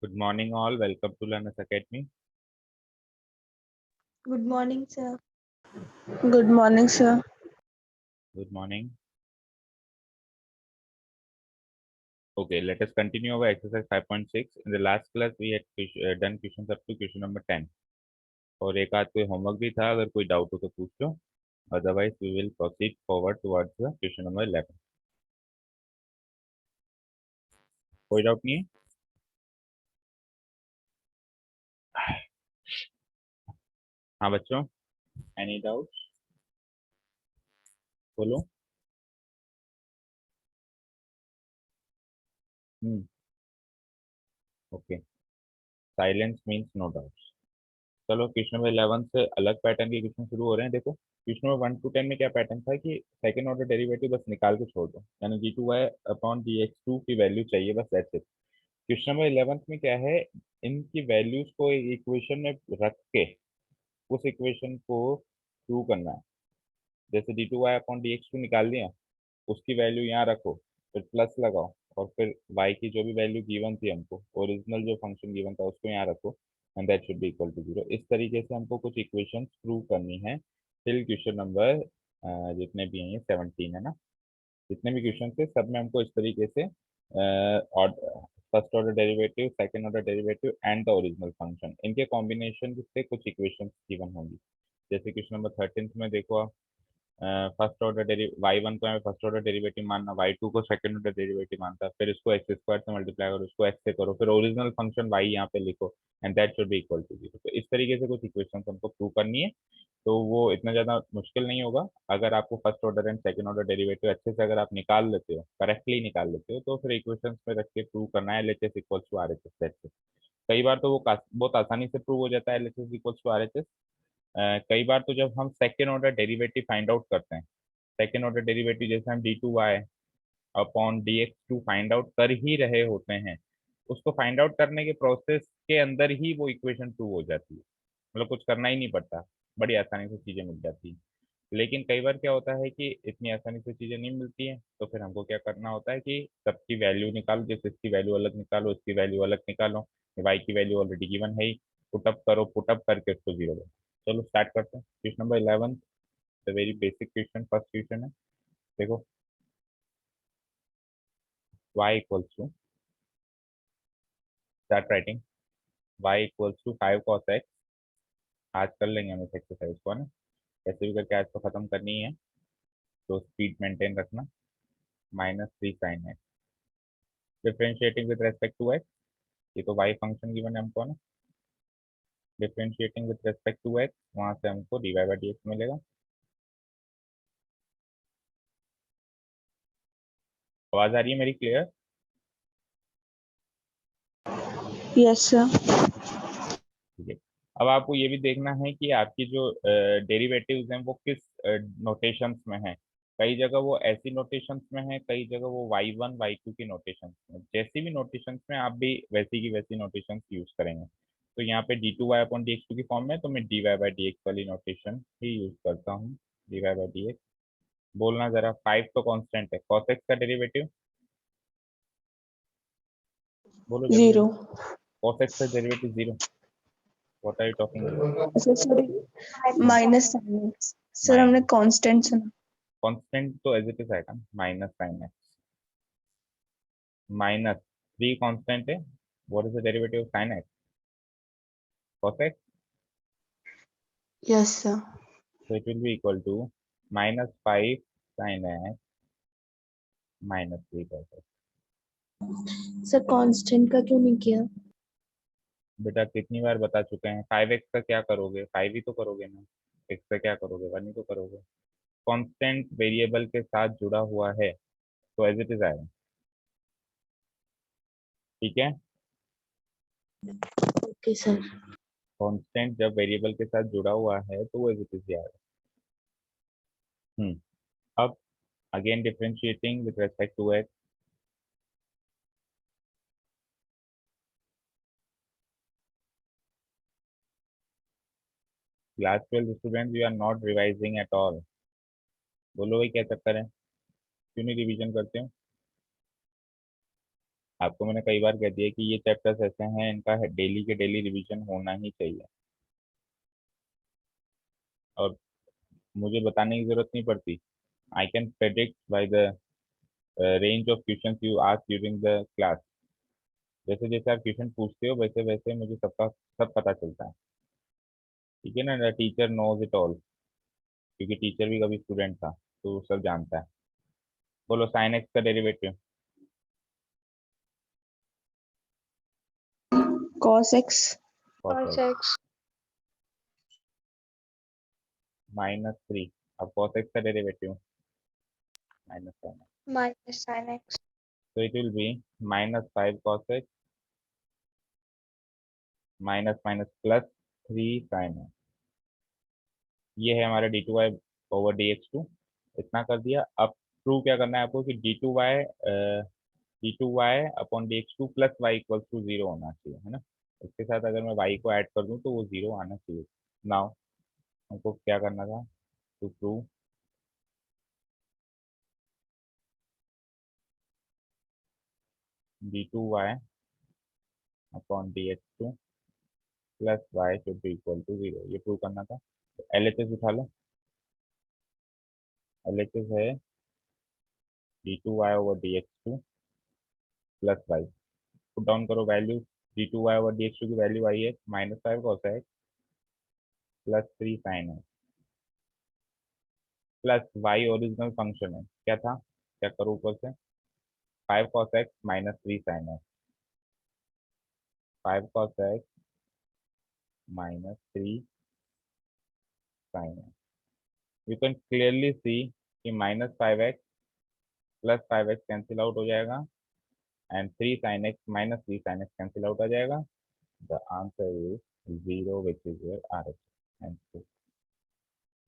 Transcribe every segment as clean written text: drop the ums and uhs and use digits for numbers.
Good morning, all. Welcome to Learners Academy. Good morning, sir. Good morning, sir. Good morning. Okay, let us continue our exercise 5.6. In the last class, we had done questions up to question number 10. और एक आध कोई homework भी था, अगर कोई doubt हो तो पूछ लो. Otherwise, we will proceed forward towards the question number 11. कोई डाउट नहीं है? हाँ बच्चों, एनी डाउट? बोलो. Okay. Silence means no doubt. चलो क्वेश्चन नंबर 11 से अलग पैटर्न के क्वेश्चन शुरू हो रहे हैं. देखो क्वेश्चन नंबर 1 to 10 में क्या पैटर्न था कि सेकंड ऑर्डर डेरिवेटिव बस निकाल के छोड़ दो, यानी d2y अपॉन dx2 की वैल्यू चाहिए, बस दैट्स इट. क्वेश्चन नंबर 11 में क्या है, इनकी वैल्यूज को इक्वेशन में रख के उस इक्वेशन को प्रूव करना है. जैसे d2y अपॉन dx2 निकाल दिया, उसकी वैल्यू यहाँ रखो, फिर प्लस लगाओ, और फिर y की जो भी वैल्यू गिवन थी हमको, ओरिजिनल जो फंक्शन गिवन था उसको यहाँ रखो, and that should be equal to 0. इस तरीके से हमको कुछ इक्वेशंस प्रूव करनी है टिल क्वेश्चन नंबर जितने भी हैं, ये 17 है ना. जितने भी क्वेश्चन थे सब में हमको इस तरीके से first order derivative, second order derivative and the original function, इनके कॉम्बिनेशन से कुछ इक्वेशंस गिवन होंगी. जैसे क्वेश्चन नंबर 13 में देखो आप, फर्स्ट ऑर्डर y1 को हमें फर्स्ट ऑर्डर डेरिवेटिव मानना, y2 को सेकंड ऑर्डर डेरिवेटिव मानता है, फिर इसको एक्स स्क्वायर से मल्टीप्लाई करो, उसको x से करो, फिर ओरिजिनल फंक्शन y यहाँ पे लिखो, and that should be equal to 0. तो इस तरीके से कुछ इक्वेशन हमको प्रूव करनी है. तो वो इतना ज़्यादा मुश्किल नहीं होगा अगर आपको first order and second order derivative अच्छे से अगर आप निकाल लेते हो, करेक्टली निकाल लेते हो, तो फिर इक्वेशंस में रख के प्रूव करना है LHS equals to RHS. That's it. कई बार तो वो बहुत आसानी से प्रूव हो जाता है LHS इक्वल्स टू RHS. कई बार तो जब हम second order derivative find out करते हैं, सेकेंड ऑर्डर डेरिवेटिव जैसे हम d2y upon dx2 find out कर ही रहे होते हैं, उसको फाइंड आउट करने के प्रोसेस के अंदर ही वो इक्वेशन प्रूव हो जाती है. मतलब कुछ करना ही नहीं पड़ता, बड़ी आसानी से चीज़ें मिल जाती हैं. लेकिन कई बार क्या होता है कि इतनी आसानी से चीज़ें नहीं मिलती हैं, तो फिर हमको क्या करना होता है कि सबकी वैल्यू निकालो, जैसे इसकी वैल्यू अलग निकालो, इसकी वैल्यू अलग निकालो, y की वैल्यू ऑलरेडी गिवन है ही, पुटअप करो, पुटअप करके उसको 0 करो. चलो स्टार्ट करते हैं. Question number 11, the very basic question, first question है. देखो y equals to, start writing, y equals to 5 cos x. आज कर लेंगे हम इस एक्सरसाइज को, है ना. कैसे भी करके आज तो खत्म करनी है, तो स्पीड मेंटेन रखना. -3 sin x, differentiating with respect to x. ये तो y फंक्शन गिवन है हमको ना. Differentiating with respect to x, वहां से हमको dy बाई डी एक्स मिलेगा. आवाज आ रही है मेरी क्लियर? Yes, sir. ठीक है. अब आपको ये भी देखना है कि आपकी जो डेरिवेटिव्स हैं वो किस नोटेशंस में हैं. कई जगह वो ऐसी नोटेशंस में है, कई जगह वो y1 y2 की नोटेशंस में. जैसी भी नोटेशंस में आप भी वैसी की वैसी नोटेशंस यूज करेंगे. तो यहाँ पे d2y अपॉन dx2 की फॉर्म में, तो मैं dy बाई dx वाली नोटेशन ही यूज करता हूँ. dy बाई dx बोलना जरा. 5 तो कांस्टेंट है, cos x का डेरिवेटिव बोलो जल्दी जल्दी. 0. cos x का derivative 0. What are you talking about? Sir sorry, minus sine x. Sir हमने माइनस कांस्टेंट सुना. कांस्टेंट तो एज इट इज आएगा, -sin x. -3 कांस्टेंट है. What is the derivative of sin x? cos x. Yes, sir. So it will be equal to -5 sin x -3 cos x. Sir constant का क्यों नहीं किया? बेटा कितनी बार बता चुके हैं, 5x का क्या करोगे, 5 ही तो करोगे ना. x का क्या करोगे, 1 ही तो करोगे. कांस्टेंट वेरिएबल के साथ जुड़ा हुआ है तो एज इट इज आएगा. ठीक है. Okay sir. कांस्टेंट जब वेरिएबल के साथ जुड़ा हुआ है तो वो एज इट इज ही आएगा. अब again differentiating with respect to x. Class 12 students, you are not revising at all. बोलो भाई क्या चक्कर है, क्यों नहीं रिवीजन करते हो? आपको मैंने कई बार कह दिया कि ये चैप्टर्स ऐसे हैं, इनका डेली के डेली रिवीजन होना ही चाहिए, और मुझे बताने की जरूरत नहीं पड़ती। I can predict by the range of questions you ask during the class. जैसे जैसे आप क्वेश्चन पूछते हो वैसे वैसे मुझे सबका सब पता चलता है, ठीक है ना। The teacher knows it all, क्योंकि टीचर भी कभी स्टूडेंट था तो वो सब जानता है। बोलो साइन एक्स का derivative. cos x cos cos x x -3। अब cos x का derivative -sin x, minus sin x so it will be -5 cos x minus minus +3 sin x। ये है हमारा d2y/dx2। इतना कर दिया। अब प्रूव क्या करना है आपको कि d2y/dx2 plus y equals to 0 होना चाहिए, है ना। इसके साथ अगर मैं y को ऐड कर दूं तो वो 0 आना चाहिए। नाउ हमको क्या करना था to prove d2y/dx2 plus y should be equal to 0, ये प्रूव करना था। तो LHS उठा लो। LHS है d2y/dx2 plus y. Put down करो वैल्यू। d2y/dx2 की वैल्यू आई है -5 cos x +3 sin x plus y original function है, क्या था, क्या करो ऊपर से 5 cos x -3 sin x, 5 cos x -3 sin x। You can clearly see कि -5x plus 5x cancel out हो जाएगा and 3 sin x -3 sin x cancel out आ जाएगा। The answer is 0 which is your answer.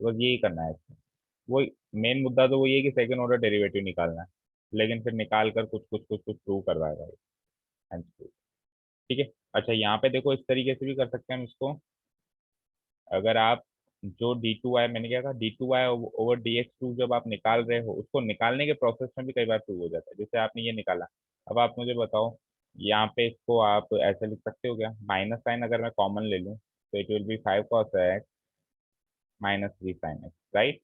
बस यही करना है इसमें। वो मेन मुद्दा तो वही है कि सेकंड ऑर्डर डेरिवेटिव निकालना है, लेकिन फिर निकाल कर कुछ प्रूव करवाएगा ये। आंसर, ठीक है। अच्छा यहाँ पे देखो इस तरीके से भी कर सकते हैं हम इसको। अगर आप जो d2y, मैंने क्या कहा, d2y/dx2 जब आप निकाल रहे हो उसको निकालने के प्रोसेस में भी कई बार प्रूव हो जाता है। जैसे आपने ये निकाला, अब आप मुझे बताओ यहाँ पे इसको आप ऐसे लिख सकते हो क्या, माइनस साइन अगर मैं कॉमन ले लूँ तो it will B 5 cos x -3 sin x, right.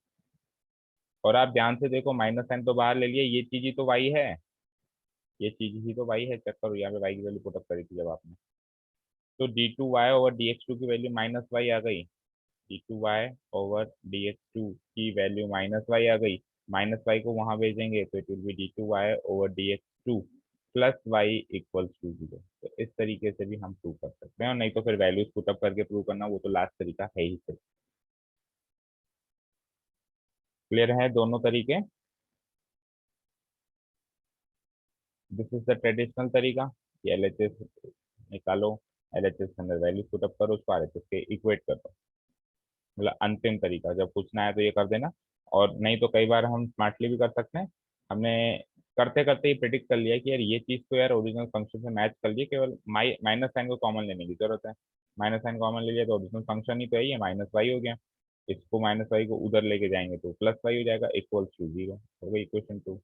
और आप ध्यान से देखो माइनस साइन तो बाहर ले लिए, ये चीज ही तो y है, ये चीज ही तो y है। चेक करो यहाँ पे y की वैल्यू पुटअप करी थी जब आपने, तो d2y/dx2 की वैल्यू -y आ गई, d2y/dx2 की वैल्यू -y आ गई। -y को वहां भेजेंगे तो it will be d2y/dx2 plus y equals to 0। तो इस तरीके से भी हम प्रूव कर सकते हैं, और नहीं तो फिर वैल्यूज पुटअप करके प्रूव करना, वो तो लास्ट तरीका है ही सही। क्लियर है दोनों तरीके। दिस इज द ट्रेडिशनल तरीका कि LHS निकालो, LHS के अंदर वैल्यूज पुटअप करो, उसको RHS के इक्वेट करो। मतलब अंतिम तरीका, जब पूछना है तो ये कर देना। और नहीं तो कई बार हम स्मार्टली भी कर सकते हैं। हमने करते करते ही प्रिडिक्ट कर लिया कि यार ये चीज़ तो यार ओरिजिनल फंक्शन से मैच कर लिए, केवल माइनस साइन को कॉमन लेने की जरूरत है। माइनस साइन कॉमन ले लिया तो ओरिजिनल फंक्शन ही तो है, ये -y हो गया। इसको -y को उधर लेके जाएंगे तो +y हो जाएगा, इक्वल्स टू 0 हो गई इक्वेशन 2।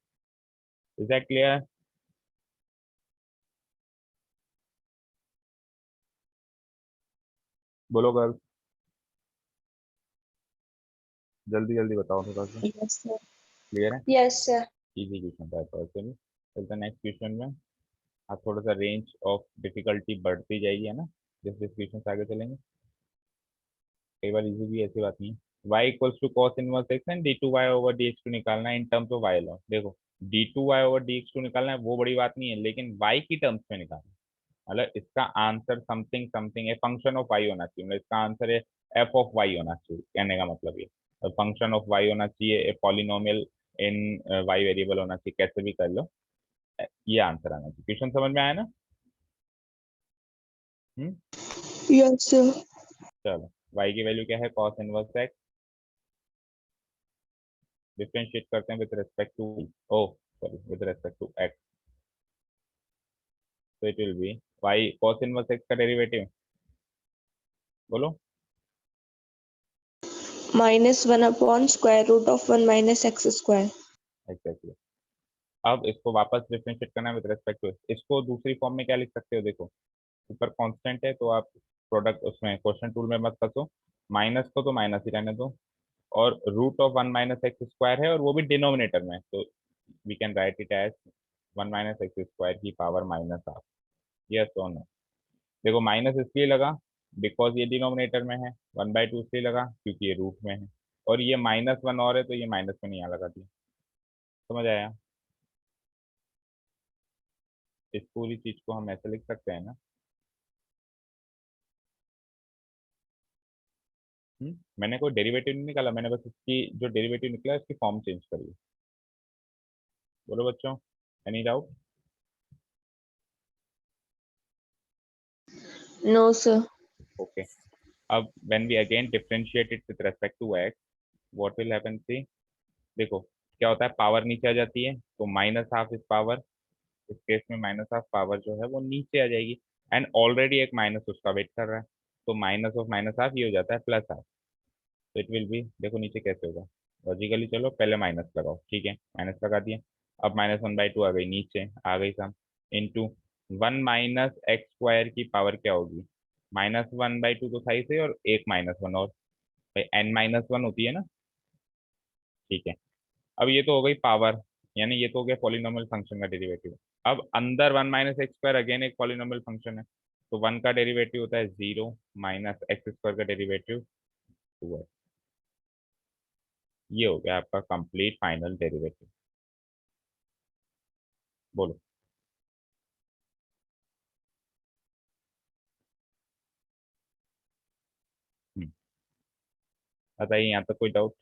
Is that clear. बोलो गर्ल्स, जल्दी जल्दी बताओ थोड़ा सा। yes sir क्लियर है, yes sir इजी क्वेश्चन था तो चलिए चलते नेक्स्ट क्वेश्चन में। आप थोड़ा सा रेंज ऑफ डिफिकल्टी बढ़ती जाएगी, है ना, जैसे जैसे क्वेश्चन आगे चलेंगे। कई बार इजी भी ऐसी बात नहीं है। y equals to cos inverse x and d2y/dx2 निकालना है इन टर्म्स ऑफ y लॉ। देखो d2y/dx2 निकालना है वो बड़ी बात नहीं है, लेकिन y की टर्म्स में निकालना है। मतलब इसका answer something something a function of y होना चाहिए, मतलब इसका आंसर है f ऑफ y होना चाहिए, कहने का मतलब ये फंक्शन ऑफ y होना चाहिए, a polynomial in y variable होना चाहिए, कैसे भी कर लो, ये आंसर आना चाहिए। क्वेश्चन समझ में आया ना। हम्म, yes sir चलो y की वैल्यू क्या है, कॉस इनवर्स एक्स, डिफरेंशिएट करते हैं with respect to, oh sorry, with respect to x, तो it will be y cos inverse x का डेरिवेटिव बोलो। -1 upon square root of 1 minus x square exactly, अब इसको वापस डिफरेंशिएट करना है विद रेस्पेक्ट टू, इसको दूसरी फॉर्म में क्या लिख सकते हो, देखो ऊपर कांस्टेंट है तो आप प्रोडक्ट उसमें क्वेश्चन टूल में मत फंसो, माइनस को तो माइनस ही रहने दो, और रूट ऑफ 1 - x² है और वो भी डिनोमिनेटर में, तो we can write it as 1 - x² की पावर -12। यस और नो? देखो माइनस इसलिए लगा बिकॉज ये डिनोमिनेटर में है, 1/2 इसलिए लगा क्योंकि ये रूट में है, और ये -1 और है तो ये माइनस में नहीं आ लगा दिया। समझ आया? इस पूरी चीज को हम ऐसे लिख सकते हैं ना। मैंने कोई डेरिवेटिव नहीं निकाला, मैंने बस इसकी जो डेरिवेटिव निकला है उसकी फॉर्म चेंज करी है। बोलो बच्चों, any doubt? No, sir. Okay. अब when we again differentiate it with respect to x, what will happen, see देखो क्या होता है, पावर नीचे आ जाती है तो -12 इस पावर, इस केस में -12 पावर जो है वो नीचे आ जाएगी, एंड ऑलरेडी एक माइनस उसका वेट कर रहा है, तो माइनस ऑफ -12 ये हो जाता है +12। तो इट विल बी, देखो नीचे कैसे होगा लॉजिकली, चलो पहले माइनस लगाओ, ठीक है माइनस लगा दिया, अब -1/2 आ गई नीचे आ गई सम, इंटू 1 - x² की पावर क्या होगी, -1/2 तो सही से, और एक -1 और, भाई n-1 होती है ना, ठीक है। अब ये तो हो गई पावर, यानी ये तो हो गया पॉलिनॉमियल फंक्शन का डेरिवेटिव। अब अंदर 1 - x² अगेन एक पॉलिनॉमियल फंक्शन है, तो 1 का डेरिवेटिव होता है 0, -x² का डेरिवेटिव 2 है। ये हो गया आपका कंप्लीट फाइनल डेरिवेटिव। बोलो। हम्म, बताइए यहाँ तक कोई डाउट?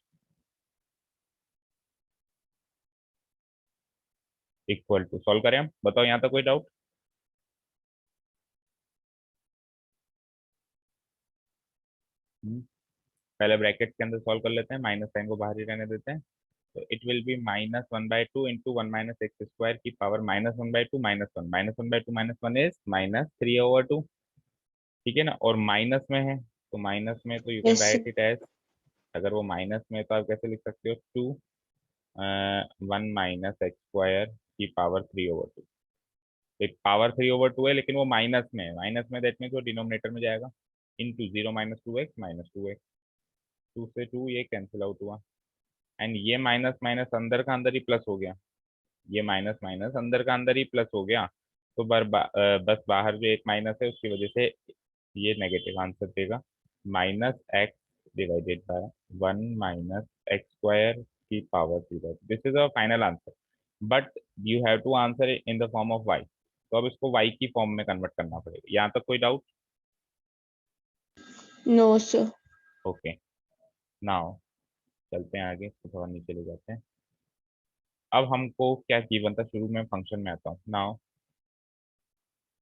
इक्वल टू सॉल्व करें हम, बताओ यहाँ तक कोई डाउट? पहले ब्रैकेट के अंदर सॉल्व कर लेते हैं, माइनस साइन को बाहर ही रहने देते हैं, तो it will B -1/2 into 1 - x² की पावर -1/2 -1, -1/2 -1 इज -3/2, ठीक है ना, और माइनस में है तो माइनस में तो you can Yes, sir. Write it as, अगर वो माइनस में है तो आप कैसे लिख सकते हो, 1 - x² की पावर 3/2। एक पावर 3/2 है लेकिन वो माइनस में है, माइनस में दैट मीन्स वो डिनोमिनेटर में जाएगा, इंटू 0 - 2x -2x, 2 से 2 ये कैंसिल आउट हुआ, एंड ये माइनस माइनस अंदर का अंदर ही प्लस हो गया, ये माइनस माइनस अंदर का अंदर ही प्लस हो गया, तो बस बाहर जो एक माइनस है उसकी वजह से ये नेगेटिव आंसर देगा, -x डिवाइडेड बाय 1 - x² की power 0। This is our final answer, but you have to answer in the form of y, तो अब इसको y की फॉर्म में कन्वर्ट करना पड़ेगा। यहाँ तक कोई doubt? No, sir. Okay, now चलते हैं आगे, इसको थोड़ा नीचे ले जाते हैं। अब हमको क्या गिवन था, शुरू में फंक्शन में आता हूँ नाउ,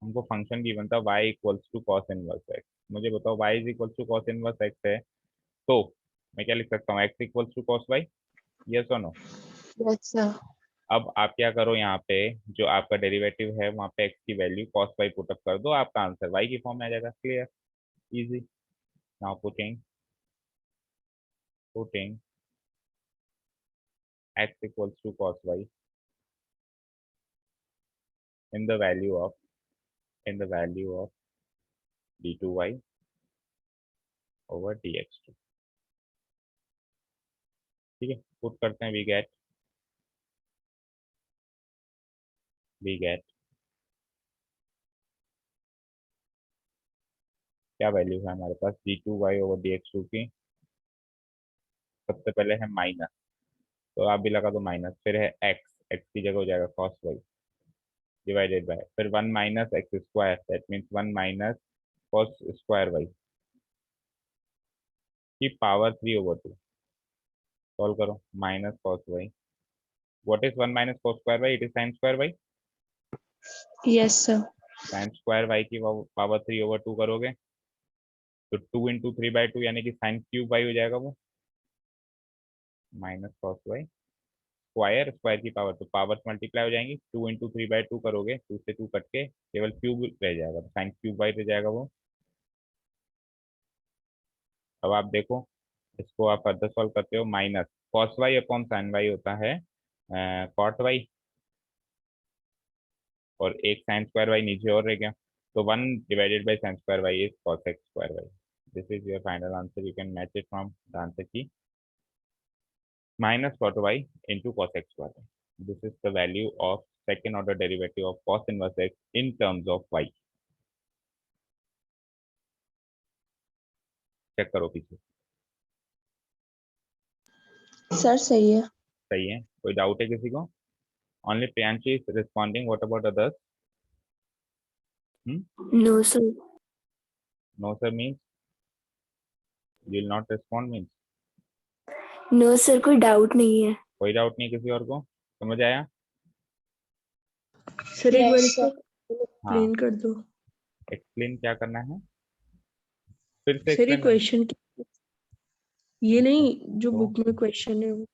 हमको फंक्शन गिवन था y equals to cos inverse x. मुझे बताओ y is equals to cos inverse x है तो मैं क्या लिख सकता हूँ, x equals to cos y, yes और नो? Yes, sir. अब आप क्या करो, यहाँ पे जो आपका डेरिवेटिव है वहाँ पे x की वैल्यू कॉस वाई पुटअप कर दो, आपका आंसर y की फॉर्म में आ जाएगा, clear, easy. Now putting x equals to cos y in the value of, in the value of d2y over dx2, ठीक है, पुट करते हैं, वी गेट क्या वैल्यू है हमारे पास, d2y ओवर dx2 की, सबसे पहले है माइनस, तो आप भी लगा दो माइनस, फिर है एक्स, एक्स की जगह हो जाएगा कॉस वाई डिवाइडेड बाय, फिर 1 - x² that means 1 - cos² y की पावर 3/2, सॉल्व करो, -cos y, what is 1 - cos² y, it is sin² y, Yes, sir. sin² y की पावर 3/2 करोगे तो 2 इंटू 3/2 यानी कि sin³ वाई हो जाएगा वो, -cos वाई स्क्वायर, स्क्वायर की पावर तो पावर्स मल्टीप्लाई हो जाएंगी, 2 इंटू 3/2 करोगे, 2 से 2 कट के केवल क्यूब रह जाएगा, तो sin³ वाई रह जाएगा वो। अब आप देखो इसको आप फर्दर सॉल्व करते हो, minus cos y upon sine y होता है कॉट वाई, और एक साइन स्क्वायर वाई नीचे और रह गया, तो 1/साइन square y is cos x square y. This is your final answer. You can match it from the answer की minus cot y into cos x square. This is the value of second order derivative of cos inverse x in terms of y. Check करो पीछे. Sir सही है. सही है. कोई doubt है किसी को? Only Priyanshi is responding. What about others? No sir. No sir means you will not respond means no sir, कोई डाउट नहीं है. कोई डाउट नहीं किसी और को. समझ आया? सर एक बार Yes, इसको sir. एक्सप्लेन कर दो. एक्सप्लेन क्या करना है? फिर से सर ये एक्सप्लेन. क्वेश्चन ये नहीं जो तो बुक में क्वेश्चन है वो.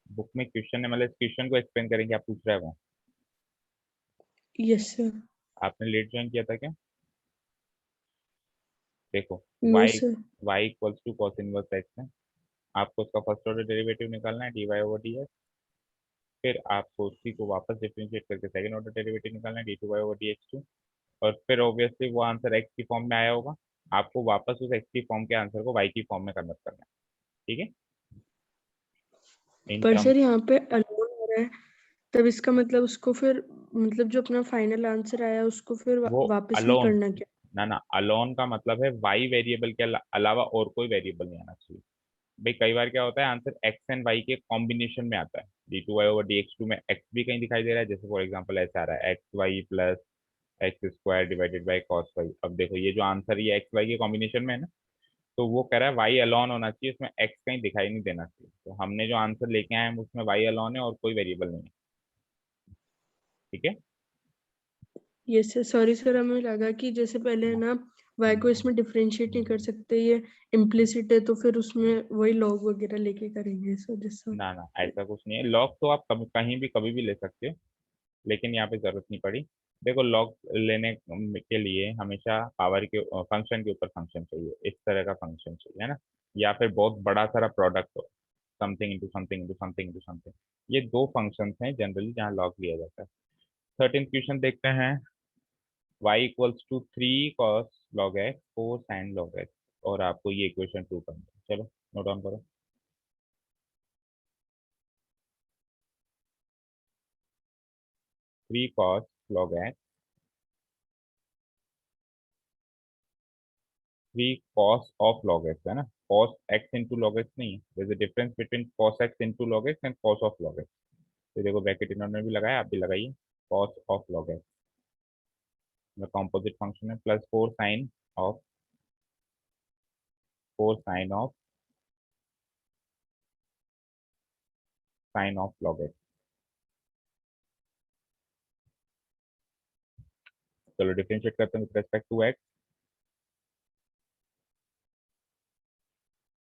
बुक में क्वेश्चन है, मतलब इस क्वेश्चन को एक्सप्लेन करेंगे आप पूछ रहे हो? Yes sir. आपने लेट ज्वाइन किया था क्या? देखो no y sir. y equals to cos inverse x है. आपको उसका फर्स्ट ऑर्डर डेरिवेटिव निकालना है dy/dx. फिर आपको उसी को वापस डिफरेंशिएट करके सेकंड ऑर्डर डेरिवेटिव निकालना है d2/dx2. और फिर ऑब्वियसली वो आंसर x की फॉर्म में आया होगा, आपको वापस उस x की फॉर्म के आंसर को y की फॉर्म में कन्वर्ट करना है. ठीक है? इन पर टर्म सर यहाँ पे अलोन हो रहा है, तब इसका मतलब उसको फिर मतलब जो अपना फाइनल आंसर आया उसको फिर वो वापस नहीं अलोन, करना क्या? ना अलोन का मतलब है y वेरिएबल के अलावा और कोई वेरिएबल नहीं आना चाहिए. भाई कई बार क्या होता है आंसर x एंड y के कॉम्बिनेशन में आता है. d2/dx2 में x भी कहीं दिखाई दे रहा है, जैसे फॉर एग्जांपल ऐसा आ रहा है x y plus x square divided by cos y. अब देखो ये जो आंसर ये एक्स वाई के कॉम्बिनेशन में है ना, तो वो कह रहा है वाई अलोन होना चाहिए, उसमें एक्स कहीं दिखाई नहीं देना चाहिए. तो हमने जो आंसर लेके आए हैं उसमें वाई अलोन है और कोई वेरिएबल नहीं है. ठीक है? Yes sir. सॉरी सर, हमें लगा कि जैसे पहले है ना वाई को इसमें डिफरेंशिएट नहीं कर सकते, ये इम्प्लिसिट है, तो फिर उसमें वही लॉग वगैरह लेके करेंगे इस वजह से. ना ऐसा कुछ नहीं है. लॉग तो आप कहीं भी कभी भी ले सकते हो, लेकिन यहाँ पे जरूरत नहीं पड़ी. देखो लॉग लेने के लिए हमेशा पावर के फंक्शन के ऊपर फंक्शन चाहिए, इस तरह का फंक्शन चाहिए है ना, या फिर बहुत बड़ा सारा प्रोडक्ट हो, something into something into something into something. ये दो फंक्शंस हैं जनरली जहाँ लॉग लिया जाता है. 13th क्वेश्चन देखते हैं. y equals to 3 cos log x 4 sin log x. और आपको ये इक्वेशन 2 करना है. चलो नोट डाउन करो. 3 cos log x, 3 cos of log x है ना. cos x into log x नहीं है. there's a difference between cos x into log x and cos of log x. तो देखो ब्रैकेट इन्होंने भी लगाया, आप भी लगाइए. cos of log x में कॉम्पोजिट फंक्शन है plus 4 sin of log x. चलो डिफरेंशिएट करते हैं विद रेस्पेक्ट टू x.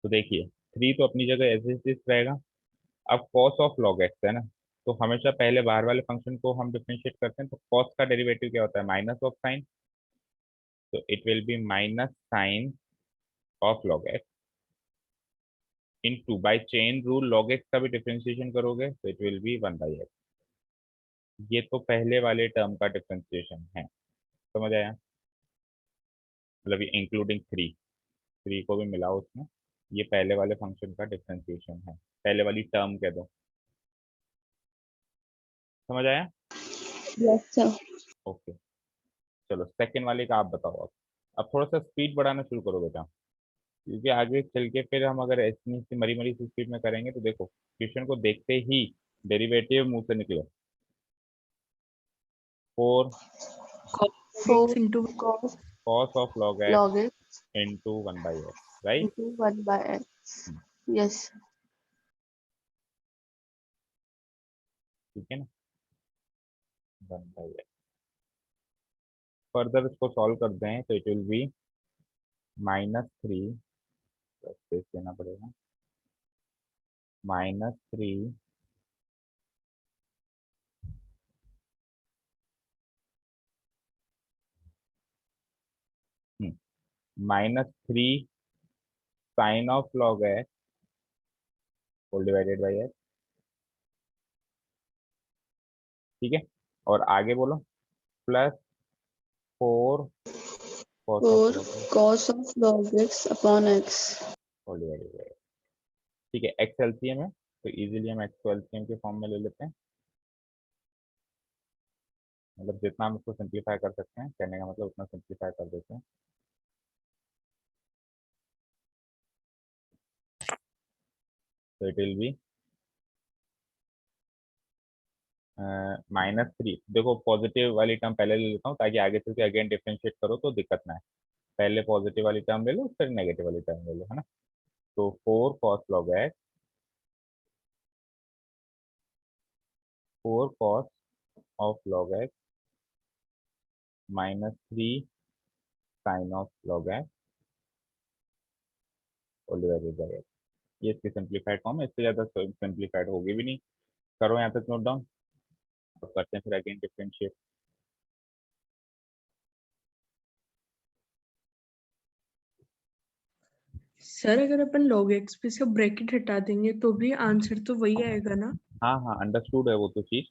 तो देखिए 3 तो अपनी जगह ऐसे ही रहेगा. अब cos ऑफ log x है ना, तो हमेशा पहले बाहर वाले फंक्शन को हम डिफरेंशिएट करते हैं, तो cos का डेरिवेटिव क्या होता है? Minus of sine. तो it will be minus sine of log x into by chain rule log x का भी डिफरेंशिएशन करोगे तो इट विल बी 1/x. ये तो पहले वाले टर्म का डिफरेंशिएशन है. समझ आया? मतलब ये इंक्लूडिंग 3 को भी मिलाओ उसमें. ये पहले वाले फंक्शन का डिफरेंशिएशन है, पहले वाली टर्म कह दो. समझ आया? Yes, sir. ओके. चलो सेकंड वाले का आप बताओ. अब थोड़ा सा स्पीड बढ़ाना शुरू करो बेटा, क्योंकि आगे चल के फिर हम अगर इतनी सी मरी मरी सी स्पीड में करेंगे तो देखो क्वेश्चन को देखते ही डेरिवेटिव मुंह से निकले. 4 4 x into cos cos of log x log x into 1/x, right? into 1/x. Yes. ठीक है ना. 1/x. फर्दर इसको सॉल्व कर दें तो इट विल बी -3, स्पेस देना पड़ेगा, -3 -3 sine of log x whole divided by x. ठीक है. और आगे बोलो plus 4 cos of four log x cos of log x upon x। Whole divided by. ठीक है, एक्स एलसीएम है तो इजीली हम एक्स को एलसीएम के फॉर्म में ले लेते हैं, मतलब जितना हम इसको सिंप्लीफाई कर सकते हैं, कहने का मतलब उतना सिंप्लीफाई कर देते हैं। तो इट विल बी -3। देखो पॉजिटिव वाली टर्म पहले ले लेता हूँ ताकि आगे चल के अगेन डिफरेंशिएट करो तो दिक्कत ना है। पहले पॉजिटिव वाली टर्म ले लो फिर नेगेटिव वाली टर्म ले लो, है ना। तो 4 cos log x 4 cos of log x -3 sin of log x whole divided by x। ये इसकी सिंप्लीफाइड फॉर्म है, इससे ज़्यादा सिंप्लीफाइड होगी भी नहीं। करो यहाँ तक नोट डाउन, अब करते हैं फिर अगेन डिफरेंशिएट। सर अगर अपन log x पे से ब्रैकेट हटा देंगे तो भी आंसर तो वही आएगा ना? हाँ हाँ अंडरस्टूड है वो तो चीज़।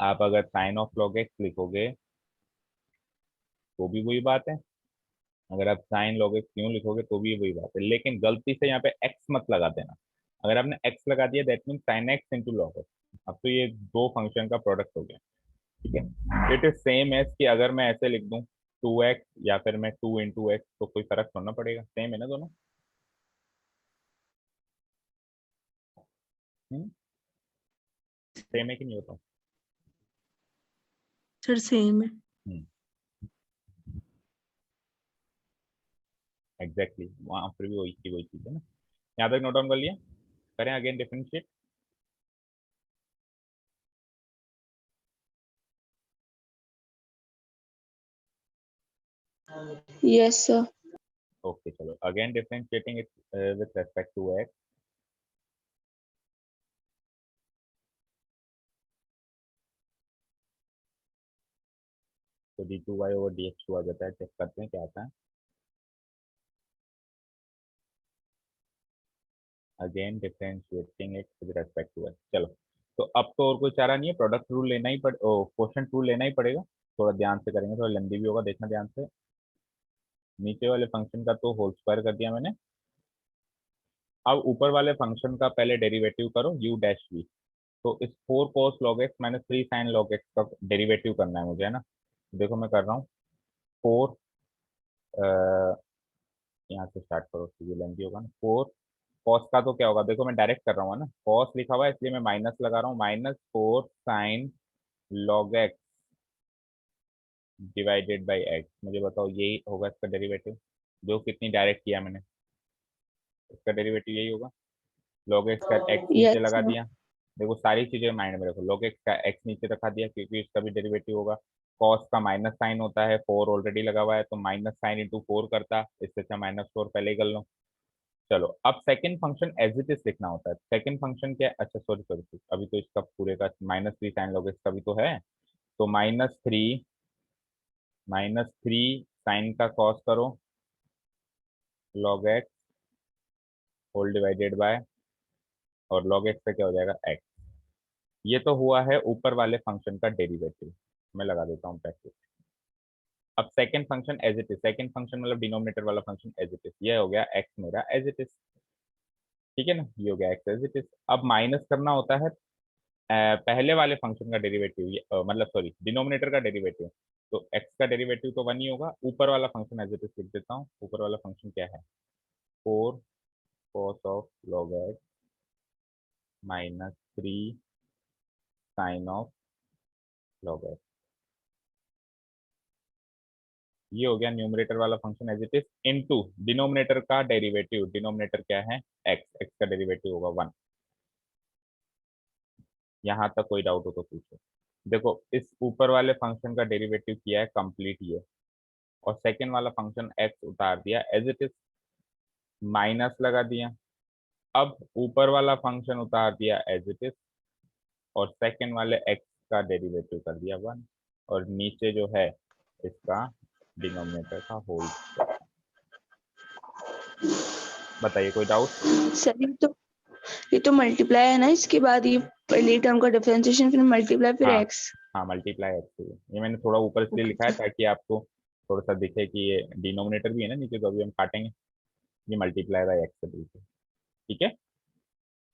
आप अगर साइन ऑफ log x लिखोगे तो भी वही बात है, अगर आप साइन log x क्यों लिखोगे तो भी वही बात है, लेकिन गलती से यहाँ पे x मत लगा देना। अगर आपने x लगा दिया that mean sine x into log x। अब तो ये दो फंक्शन का प्रोडक्ट हो गया, ठीक है। इट इज सेम एज कि अगर मैं ऐसे लिख दूं 2x या फिर मैं 2 इंटू एक्स, तो कोई फर्क थोड़ा पड़ेगा, सेम है ना दोनों। सेम है कि नहीं होता? सर सेम है। एग्जैक्टली वहां पर भी वही चीज है ना। यहाँ तक नोट डाउन कर लिया, करें again differentiate. Yes sir. Okay चलो again differentiating it with respect to x. तो d2y ओवर dx2 आ जाता है, चेक करते हैं क्या आता है। Again differentiating it with respect to x. चलो तो अब तो और कोई चारा नहीं है, प्रोडक्ट रूल लेना ही क्वोशंट रूल लेना ही पड़ेगा। थोड़ा ध्यान से करेंगे, थोड़ा लंबी भी होगा, देखना ध्यान से। नीचे वाले फंक्शन का तो होल स्क्वायर कर दिया मैंने, अब ऊपर वाले फंक्शन का पहले डेरिवेटिव करो u डैश v। तो इस 4 cos log x minus 3 sin log x का डेरिवेटिव करना है मुझे, है ना। देखो मैं कर रहा हूँ 4, यहाँ से स्टार्ट करो तो ये लेंथी होगा ना। 4 cos का तो क्या होगा, देखो मैं डायरेक्ट कर रहा हूँ, है ना, cos लिखा हुआ है इसलिए मैं माइनस लगा रहा हूँ, -4 sin log x divided by x। मुझे बताओ यही होगा इसका डेरिवेटिव, जो कितनी डायरेक्ट किया मैंने, इसका डेरिवेटिव यही होगा। log x का x नीचे यस लगा सर। दिया, देखो सारी चीजें माइंड में रखो, log x का x नीचे रखा दिया क्योंकि इसका भी डेरिवेटिव होगा। cos का माइनस साइन होता है, 4 ऑलरेडी लगा हुआ है तो माइनस साइन इंटू 4 करता, इससे अच्छा -4 पहले ही कर लो। चलो अब second function as it is लिखना होता है। सेकंड फंक्शन क्या है, अच्छा सॉरी सॉरी अभी तो इसका पूरे का -3 साइन log x का भी तो है, तो -3 साइन का cos करो log x whole divided by, और log x का क्या हो जाएगा x। ये तो हुआ है ऊपर वाले फंक्शन का डेरिवेटिव, मैं लगा देता हूँ ब्रैकेट। अब second function as it is, second function मतलब डिनोमिनेटर वाला फंक्शन एज इट इज, ये हो गया x मेरा एज इट इज, ठीक है ना, ये हो गया x एज इट इज। अब माइनस करना होता है पहले वाले फंक्शन का डेरिवेटिव, मतलब सॉरी डिनोमिनेटर का डेरिवेटिव। तो x का डेरिवेटिव तो 1 ही होगा, ऊपर वाला फंक्शन एज इट इज लिख देता हूँ। ऊपर वाला फंक्शन क्या है, 4 cos of log x -3 sin of log x। ये हो गया न्यूमरेटर वाला function as it is, into denominator का डेरिवेटिव। डिनोमिनेटर क्या है x, x का डेरिवेटिव होगा 1। यहाँ तक कोई डाउट हो तो पूछो। देखो इस ऊपर वाले फंक्शन का डेरिवेटिव किया है कंप्लीट ये, और सेकंड वाला फंक्शन x उतार दिया एज इट इज, माइनस लगा दिया। अब ऊपर वाला फंक्शन उतार दिया एज इट इज, और सेकंड वाले x का डेरिवेटिव कर दिया 1, और नीचे जो है इसका डिनोमिनेटर का होल स्क्वायर। बताइए कोई डाउट? सर ये तो ये तो मल्टीप्लाई है ना, इसके बाद ये पहली टर्म का डिफरेंशिएशन, फिर मल्टीप्लाई, फिर हाँ एक्स। हाँ, मल्टीप्लाई एक्स ये मैंने थोड़ा ऊपर इसलिए ओके लिखा है सर। ताकि आपको थोड़ा सा दिखे कि ये डिनोमिनेटर भी है ना नीचे, तो अभी हम काटेंगे। ये मल्टीप्लाई बाय एक्स है बिल्कुल, ठीक है।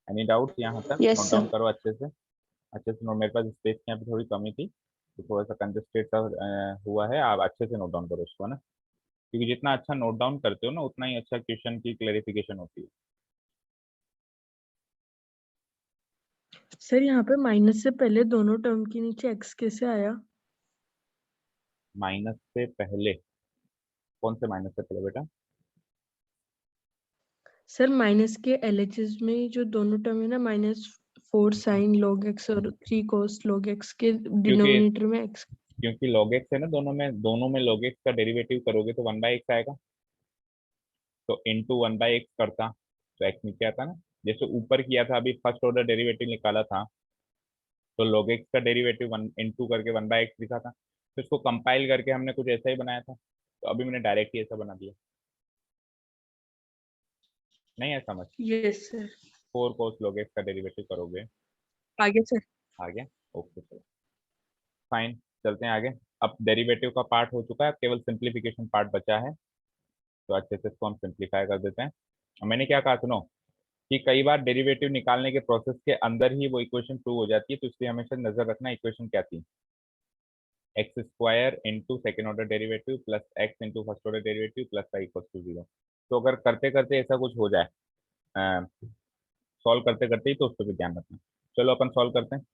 एनी डाउट्स यहाँ तक? Yes note down sir. करो अच्छे से, अच्छे से नोट। मेरे पास स्पेस की यहाँ पे थोड़ी कमी थी, तो थोड़ा सा कंजस्टेड सा हुआ है। आप अच्छे से नोट डाउन करो उसको ना, क्योंकि जितना अच्छा नोट डाउन करते हो ना, उतना ही अच्छा क्वेश्चन की क्लेरिफिकेशन होती है। सर यहाँ पे माइनस से पहले दोनों टर्म के नीचे एक्स कैसे आया? माइनस से पहले? कौन से माइनस से पहले बेटा? सर माइनस के एलएचएस में जो दोनों टर्म है ना, -4 sin log x और 3 cos log x के क्योंकि डिनोमिनेटर में x। क्योंकि log x है ना, दोनों में log x का डेरिवेटिव करोगे तो 1/x आएगा, तो इंटू 1/x करता तो x नीचे आता ना। जैसे ऊपर किया था, अभी फर्स्ट ऑर्डर डेरिवेटिव निकाला था, तो log x का डेरिवेटिव 1 इंटू करके 1/x लिखा था, तो इसको कंपाइल करके हमने कुछ ऐसा ही बनाया था, तो अभी मैंने डायरेक्ट ही ऐसा बना दिया। नहीं है समझ? Yes sir. 4 cos log x का डेरिवेटिव करोगे, आगे सर। आ गया? ओके चलो फाइन, चलते हैं आगे। अब डेरिवेटिव का पार्ट हो चुका है, अब केवल सिंप्लीफिकेशन पार्ट बचा है, तो अच्छे से इसको हम सिंप्लीफाई कर देते हैं। अब मैंने क्या कहा सुनो, कि कई बार डेरिवेटिव निकालने के प्रोसेस के अंदर ही वो इक्वेशन प्रूव हो जाती है, तो इसलिए हमेशा नजर रखना इक्वेशन क्या थी। X square into second order derivative plus x into first order derivative plus y equal to 0। तो अगर करते करते ऐसा कुछ हो जाए, सॉल्व करते करते ही, तो उस पर भी ध्यान रखना। चलो अपन सॉल्व करते हैं।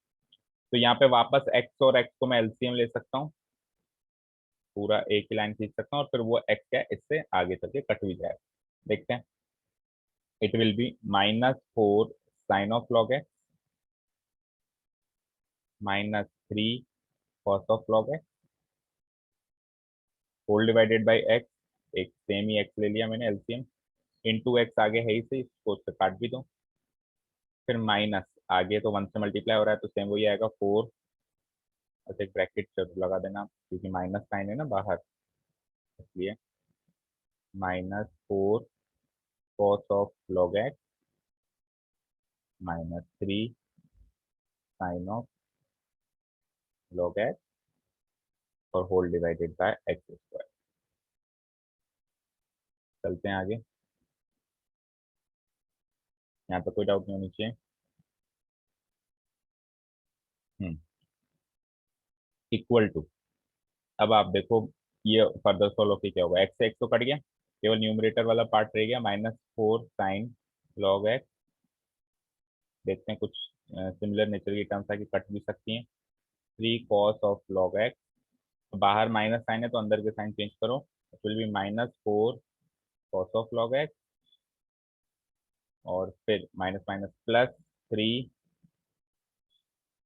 तो यहाँ पे वापस एक्स और एक्स को मैं एलसीएम ले सकता हूँ, पूरा एक ही लाइन खींच सकता हूँ, और फिर वो एक्स क्या है, इससे आगे चल के कट भी जाएगा। देखते हैं। It will be -4 sine of log x -3 cos of log x whole divided by x, एक सेम ही एक्स ले लिया मैंने एलसीएम, इंटू एक्स आगे है ही, से इसको उससे काट भी दो, फिर माइनस, आगे तो 1 से मल्टीप्लाई हो रहा है तो सेम वही आएगा 4, और एक ब्रैकेट जरूर लगा देना क्योंकि माइनस साइन है ना बाहर, इसलिए -4 cos of log x -3 sine of log x और whole divided by x square. चलते हैं आगे, यहाँ तो कोई डाउट नहीं होनी चाहिए। इक्वल टू, अब आप देखो ये फर्दर सोल्व होके क्या होगा, एक्स से एक्स तो कट गया, केवल न्यूमरेटर वाला पार्ट रह गया, -4 साइन लॉग एक्स। देखते हैं कुछ सिमिलर नेचर की टर्म्स आके कट भी सकती हैं। 3 कॉस ऑफ लॉग एक्स, बाहर माइनस साइन है तो अंदर के साइन चेंज करो, it will be -4 cos of log x, और फिर minus minus +3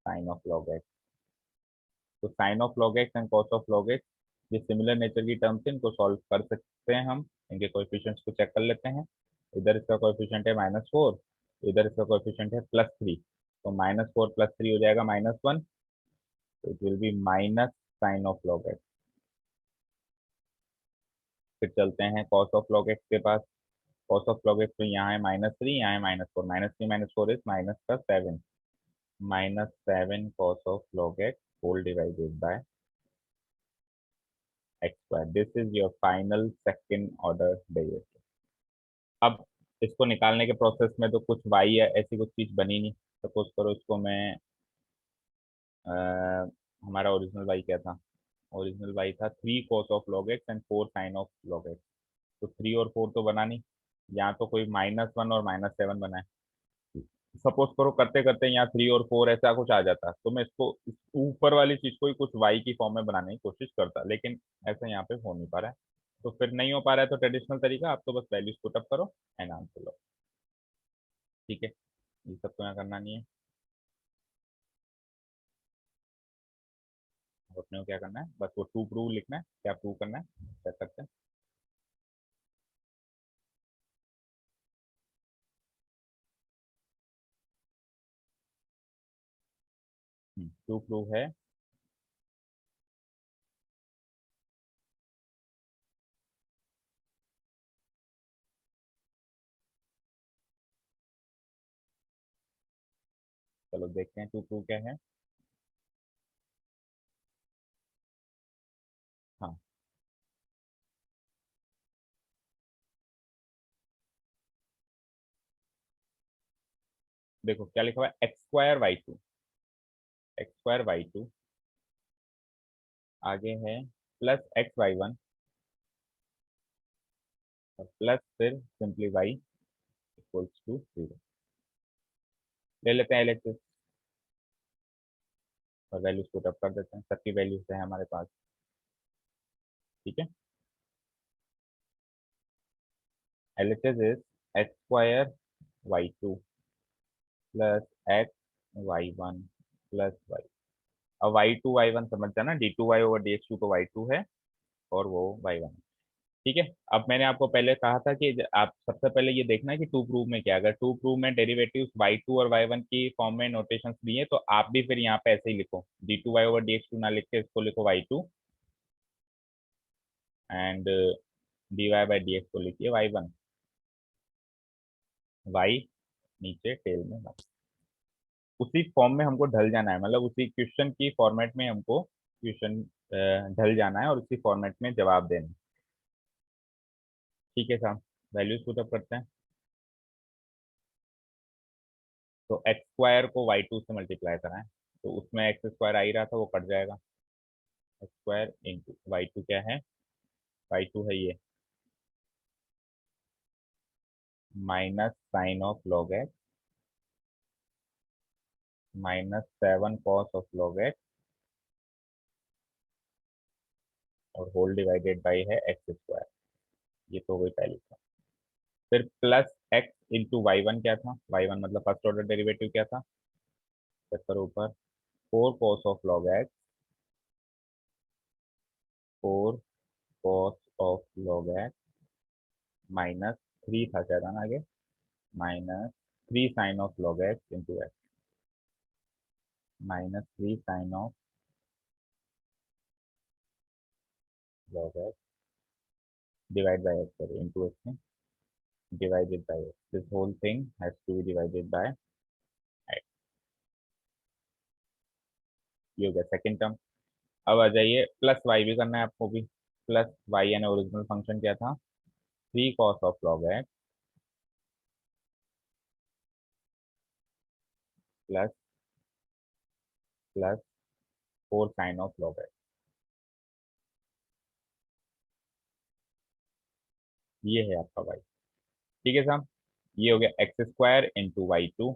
sine of log x. तो sine of log x and cos of log x, ये सिमिलर नेचर की टर्म्स है, इनको सॉल्व कर सकते हैं हम। इनके कोएफिशिएंट्स को चेक कर लेते हैं। इधर इसका कोएफिशिएंट है -4, इधर इसका कोएफिशिएंट है +3, तो -4 +3 हो जाएगा -1, तो it will be minus sine of log x. फिर चलते हैं कॉस ऑफ लॉग एक्स के पास। कॉस ऑफ लॉग एक्स तो यहाँ है -3, यहाँ है -4, -3 - 4 is -7, -7 cos of log x whole divided by x square. This is your final second order derivative. अब इसको निकालने के प्रोसेस में तो कुछ वाई है, ऐसी कुछ चीज बनी नहीं। सपोज करो इसको मैं हमारा ओरिजिनल वाई क्या था, ओरिजिनल वाई था 3 cos of log x and 4 sine of log x. तो 3 और 4 तो बना नहीं, यहाँ तो कोई -1 और -7 बना है। सपोज करो करते करते यहाँ 3 और 4 ऐसा कुछ आ जाता, तो मैं इसको इस ऊपर वाली चीज को ही कुछ वाई की फॉर्म में बनाने की कोशिश करता, लेकिन ऐसा यहाँ पे हो नहीं पा रहा है। तो फिर नहीं हो पा रहा है तो ट्रेडिशनल तरीका, आप तो बस वैल्यूज पुटअप करो एंड आंसर लो, ठीक है। ये सब तो यहाँ करना नहीं है, अपने को क्या करना है, बस वो टू प्रूव लिखना है, क्या प्रूव करना है चेक करते हैं। टू प्रूव है चलो देखते हैं टू प्रूव क्या है। हाँ देखो क्या लिखा हुआ है, x square y two, x square y two, आगे है प्लस एक्स वाई वन और प्लस फिर सिंपली वाई इक्वल्स टू 0। ले लेते हैं एलएचएस और वैल्यूज पुट अप कर देते हैं, सबकी वैल्यूज है हमारे पास। ठीक है, LHS is x square y two plus x y one plus y. अब वाई टू वाई वन समझ जाना, d two y over d x two तो वाई टू है और वो वाई वन है। ठीक है, अब मैंने आपको पहले कहा था कि आप सबसे पहले ये देखना कि टू प्रूव में क्या, अगर टू प्रूव में डेरिवेटिव्स वाई टू और वाई वन की फॉर्म में नोटेशंस दिए तो आप भी फिर यहाँ पे ऐसे ही लिखो, d two y over d x two ना लिख के इसको लिखो y two and d y by d x को लिखिए वाई वन, वाई नीचे टेल में वाई। उसी फॉर्म में हमको ढल जाना है, मतलब उसी क्वेश्चन की फॉर्मेट में हमको क्वेश्चन ढल जाना है और उसी फॉर्मेट में जवाब देना है। ठीक है साहब, वैल्यूज पुटअप करते हैं। तो एक्स स्क्वायर को वाई टू से मल्टीप्लाई कराएं तो उसमें एक्स स्क्वायर आ ही रहा था, वो कट जाएगा। X square into y two क्या है, वाई टू है ये minus sine of log x minus 7 cos of log x और होल डिवाइडेड बाई है एक्स स्क्वायर, ये तो वही पहली था। फिर plus x into y one क्या था, वाई वन मतलब फर्स्ट ऑर्डर डेरिवेटिव क्या था, चेक करो ऊपर, 4 cos of log x 4 cos of log x minus 3 था शायद ना आगे, minus 3 sine of log x into x minus 3 sine of log x divide by x, sorry, into x में divided by x. This whole thing has to be divided by x. ये हो गया second term. अब आ जाइए plus Y भी करना है आपको भी, प्लस वाई यानी ओरिजिनल फंक्शन क्या था, 3 cos of log x plus plus 4 sine of log x। ये है आपका y। ठीक है साहब, ये हो गया x square into y two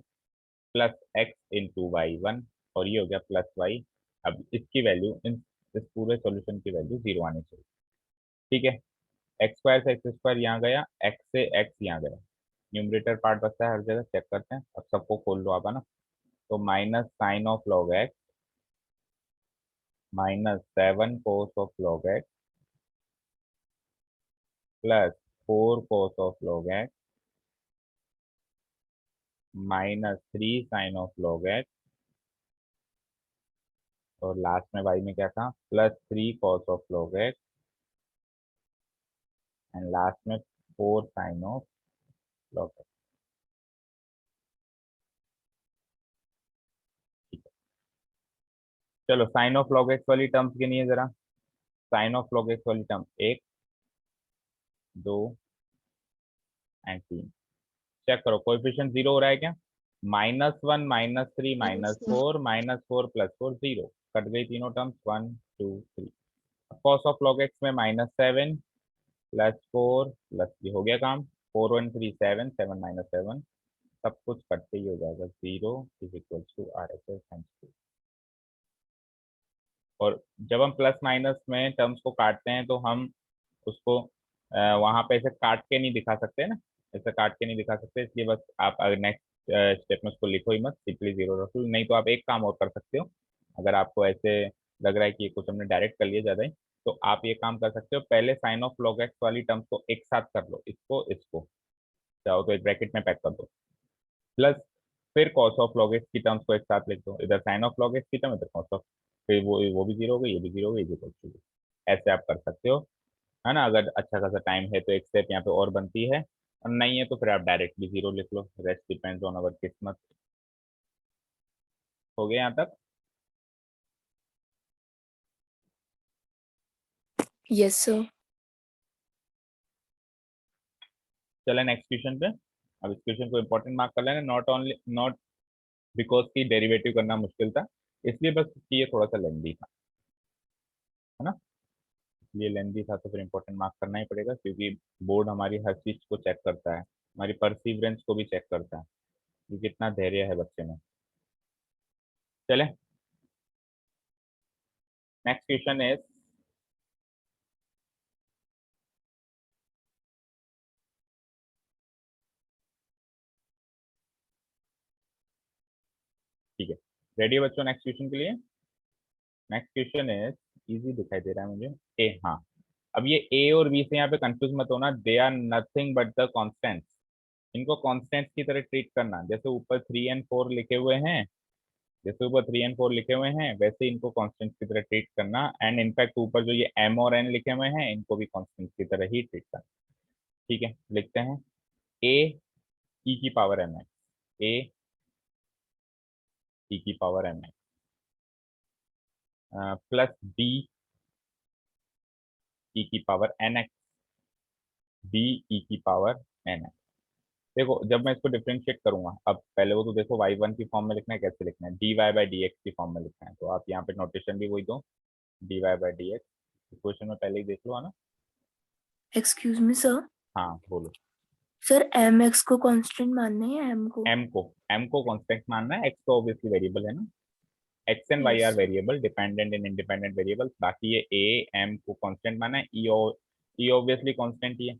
plus x into y one और ये हो गया प्लस वाई। अब इसकी वैल्यू इस पूरे सॉल्यूशन की वैल्यू 0 आनी चाहिए। ठीक है, एक्स स्क्वायर से एक्स स्क्वायर यहाँ गया, एक्स से एक्स यहाँ गया, न्यूमरेटर पार्ट बचता है हर जगह, चेक करते हैं। अब सबको खोल लो आप, है ना, तो minus sine of log x minus 7 cos of log x plus 4 cos of log x minus 3 sine of log x और लास्ट में वाई में क्या था, plus 3 cos of log x and last में 4 साइन ऑफ लॉग एक्स। ठीक है, चलो sine of log x वाली टर्म्स गिनिए जरा। साइन ऑफ लॉग एक्स वाली टर्म 1 2 एंड 3, चेक करो कोएफिशिएंट 0 हो रहा है क्या, -1 -3 -4 -4 +4 0, कट गई तीनों terms, 1 2 3। Cos of log x में -7 +4 प्लस ये हो गया काम, 4 1 3 7 7 -7 सब कुछ कटते ही हो जाएगा, 0 is equal to RHS times 2। और जब हम प्लस माइनस में टर्म्स को काटते हैं तो हम उसको वहां पे ऐसे काट के नहीं दिखा सकते ना, ऐसे काट के नहीं दिखा सकते, इसलिए बस आप अगर नेक्स्ट स्टेप में उसको लिखो ही मत, सिंपली 0 रख लो। नहीं तो आप एक काम और कर सकते हो, अगर आपको ऐसे लग रहा है कि ये कुछ हमने डायरेक्ट कर लिया ज़्यादा ही, तो आप ये काम कर सकते हो, पहले साइन ऑफ log x वाली टर्म्स को एक साथ कर लो, इसको इसको चाहो तो एक ब्रैकेट में पैक कर दो, प्लस फिर कॉस ऑफ log x की टर्म्स को एक साथ लिख दो, इधर साइन ऑफ log x की टर्म, इधर कॉस ऑफ, फिर वो भी 0 हो गई, ये भी 0 हो गई, ऐसे आप कर सकते हो, है ना। अगर अच्छा खासा टाइम है तो एक स्टेप यहाँ पे और बनती है, और नहीं है तो फिर आप डायरेक्टली 0 लिख लो, रेस्ट डिपेंड्स ऑन अवर किस्मत। हो गया यहाँ तक? Yes sir. चले नेक्स्ट क्वेश्चन पे। अब इस क्वेश्चन को इंपॉर्टेंट मार्क कर लेना, नॉट बिकॉज की डेरिवेटिव करना मुश्किल था, इसलिए बस कि ये थोड़ा सा लेंदी था, है ना, इसलिए लेंदी था तो फिर इंपॉर्टेंट मार्क करना ही पड़ेगा, क्योंकि बोर्ड हमारी हर चीज को चेक करता है, हमारी परसिवरेंस को भी चेक करता है कि कितना धैर्य है बच्चे में। चले नेक्स्ट क्वेश्चन इज, ठीक है, रेडी है बच्चों नेक्स्ट क्वेश्चन के लिए? नेक्स्ट क्वेश्चन इज, इजी दिखाई दे रहा है मुझे, ए, हाँ। अब ये ए और बी से यहाँ पे कंफ्यूज मत होना, they are nothing but the constants. इनको कॉन्स्टेंट्स की तरह ट्रीट करना, जैसे ऊपर 3 और 4 लिखे हुए हैं, जैसे ऊपर 3 और 4 लिखे हुए हैं वैसे इनको कॉन्स्टेंट्स की तरह ट्रीट करना, एंड इनफैक्ट ऊपर जो ये एम और एन लिखे हुए हैं इनको भी कॉन्स्टेंट्स की तरह ही ट्रीट करना। ठीक है, लिखते हैं ए ई की power m x, a e की power m x plus b e की power n x, b e की पावर एन एक्स। देखो जब मैं इसको डिफरेंशिएट करूंगा, अब पहले वो तो देखो y1 की फॉर्म में लिखना है, कैसे लिखना है, dy बाई डी एक्स की फॉर्म में लिखना है, तो आप यहाँ पे नोटेशन भी वही दो, dy by d x. Question में पहले ही देख लो, है ना? Excuse me sir. हाँ बोलो। सर एम एक्स को कांस्टेंट मानना है एम को? एम को कांस्टेंट मानना है, एक्स तो ऑब्वियसली वेरिएबल है ना, x and y are yes. Variable, dependent and independent variables. बाकी ये ए एम को कांस्टेंट माना है, ई ऑब्वियसली कांस्टेंट ही है,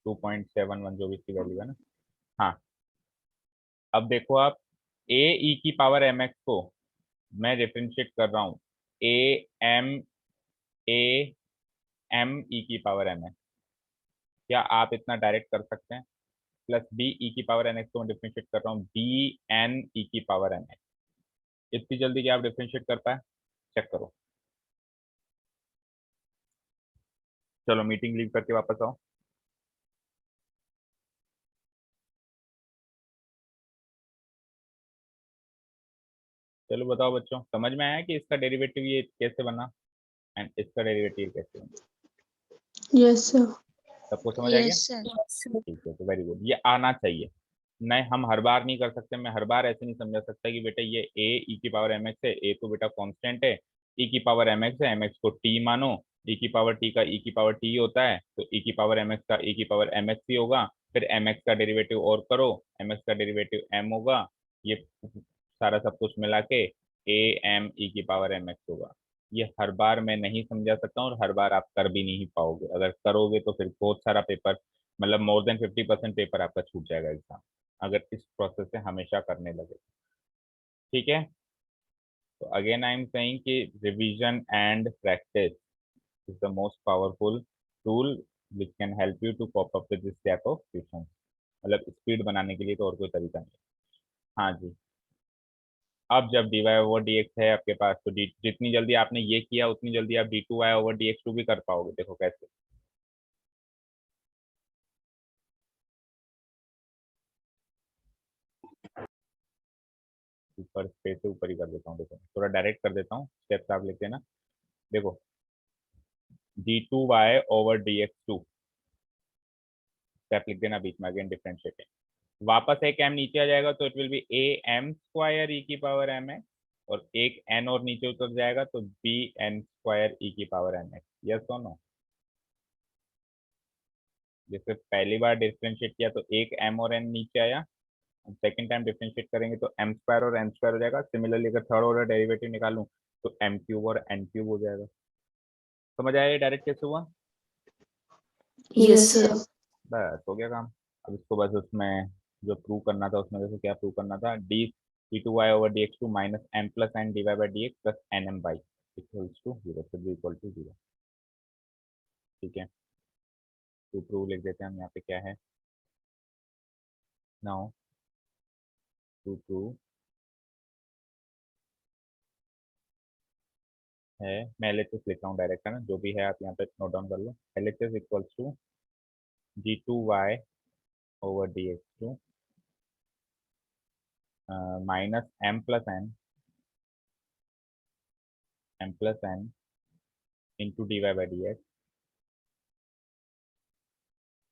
2.71 जो भी इसकी वैल्यू है ना। हाँ, अब देखो आप, ए ई की पावर एम एक्स को मैं डिफरेंशिएट कर रहा हूँ, A M, A M E की पावर एम एक्स, क्या आप इतना डायरेक्ट कर सकते हैं? प्लस बी ई की पावर एन एक्स को मैं डिफरेंशिएट कर रहा हूँ, बी एन ई की पावर एन एक्स। इतनी जल्दी क्या आप डिफरेंशिएट कर पाए? चेक करो। चलो मीटिंग लीव करके वापस आओ। चलो बताओ बच्चों, समझ में आया कि इसका डेरिवेटिव ये कैसे बना एंड इसका डेरिवेटिव कैसे बना? Yes sir. सबको समझ आ गया? Yes sir. ठीक है, तो वेरी गुड, ये आना चाहिए। नहीं, हम हर बार नहीं कर सकते, मैं हर बार ऐसे नहीं समझा सकता कि बेटा ये ए ई की पावर एम एक्स है, ए तो बेटा कांस्टेंट है, ई की पावर एम एक्स है, एम एक्स को टी मानो, ई की पावर टी का ई की पावर टी होता है, तो ई की पावर एम एक्स का ई की पावर एम एक्स ही होगा, फिर एम एक्स का डेरिवेटिव और करो, एम एक्स का डेरिवेटिव एम होगा, ये सारा सब कुछ मिला के ए एम ई की पावर एम एक्स होगा। ये हर बार मैं नहीं समझा सकता हूँ और हर बार आप कर भी नहीं पाओगे, अगर करोगे तो फिर बहुत सारा पेपर, मतलब मोर देन 50% पेपर आपका छूट जाएगा एग्जाम, अगर इस प्रोसेस से हमेशा करने लगे। ठीक है, तो अगेन आई एम सेइंग कि revision and practice is the most powerful tool which can help you to cope up with this type of question, मतलब स्पीड बनाने के लिए तो और कोई तरीका नहीं। हाँ जी, अब जब d y over d x है आपके पास, तो जितनी जल्दी आपने ये किया उतनी जल्दी आप d two y over d x two भी कर पाओगे। देखो कैसे, ऊपर स्पेस से ऊपर ही कर देता हूँ, देखो थोड़ा डायरेक्ट कर देता हूँ, स्टेप्स आप लिख देना। देखो d two y over d x two, step लिख देना बीच में, अगेन डिफरेंशिएटिंग, वापस एक एम नीचे आ जाएगा तो it will be a m square e की पावर एम एक्स, और एक एन और नीचे उतर जाएगा तो बी एन स्क्वायर ई की पावर एम एक्स। यस और नो? जैसे पहली बार डिफरेंशिएट किया तो एक एम और एन नीचे आया, सेकेंड टाइम डिफरेंशिएट करेंगे तो एम स्क्वायर और एन स्क्वायर हो जाएगा। सिमिलरली अगर थर्ड ऑर्डर डेरिवेटिव निकालूं तो एम क्यूब और एन क्यूब हो जाएगा। समझ आया ये डायरेक्ट कैसे हुआ? Yes sir. बस हो गया काम। अब इसको बस उसमें जो प्रूव करना था, उसमें देखो क्या प्रूव करना था, d d two y over d x two minus m plus n d y by d x plus n m by equals to zero, फिर भी इक्वल टू जीरो। ठीक है, टू प्रूव लिख देते हैं हम यहाँ पे, क्या है नाउ टू प्रूव है, मैं एलएचएस लिख रहा हूँ डायरेक्ट, है ना, जो भी है आप यहाँ पे नोट डाउन कर लो। LHS equals to d two y over d x two minus m plus n m plus n into dy by dx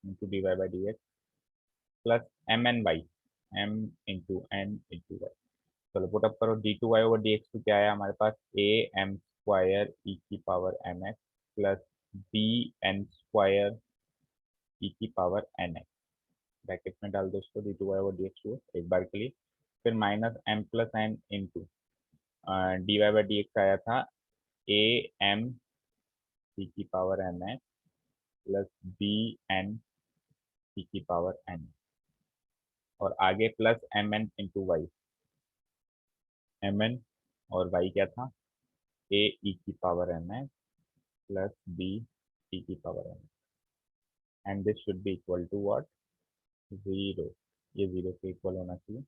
into dy by dx plus mn by m into n into y। चलो put up करो, d2y over dx2 क्या आया हमारे पास, a m square e की power mx plus b n square e की power nx, bracket में डाल दो उसको, d2y over dx2 एक बार के लिए। फिर minus m plus n into dy by dx आया था a m e की power mx plus b n e की पावर n, और आगे plus mn into y, mn और y क्या था, a e की power mx plus b e की power mx, and this should be equal to what, 0, ये 0 के इक्वल होना चाहिए।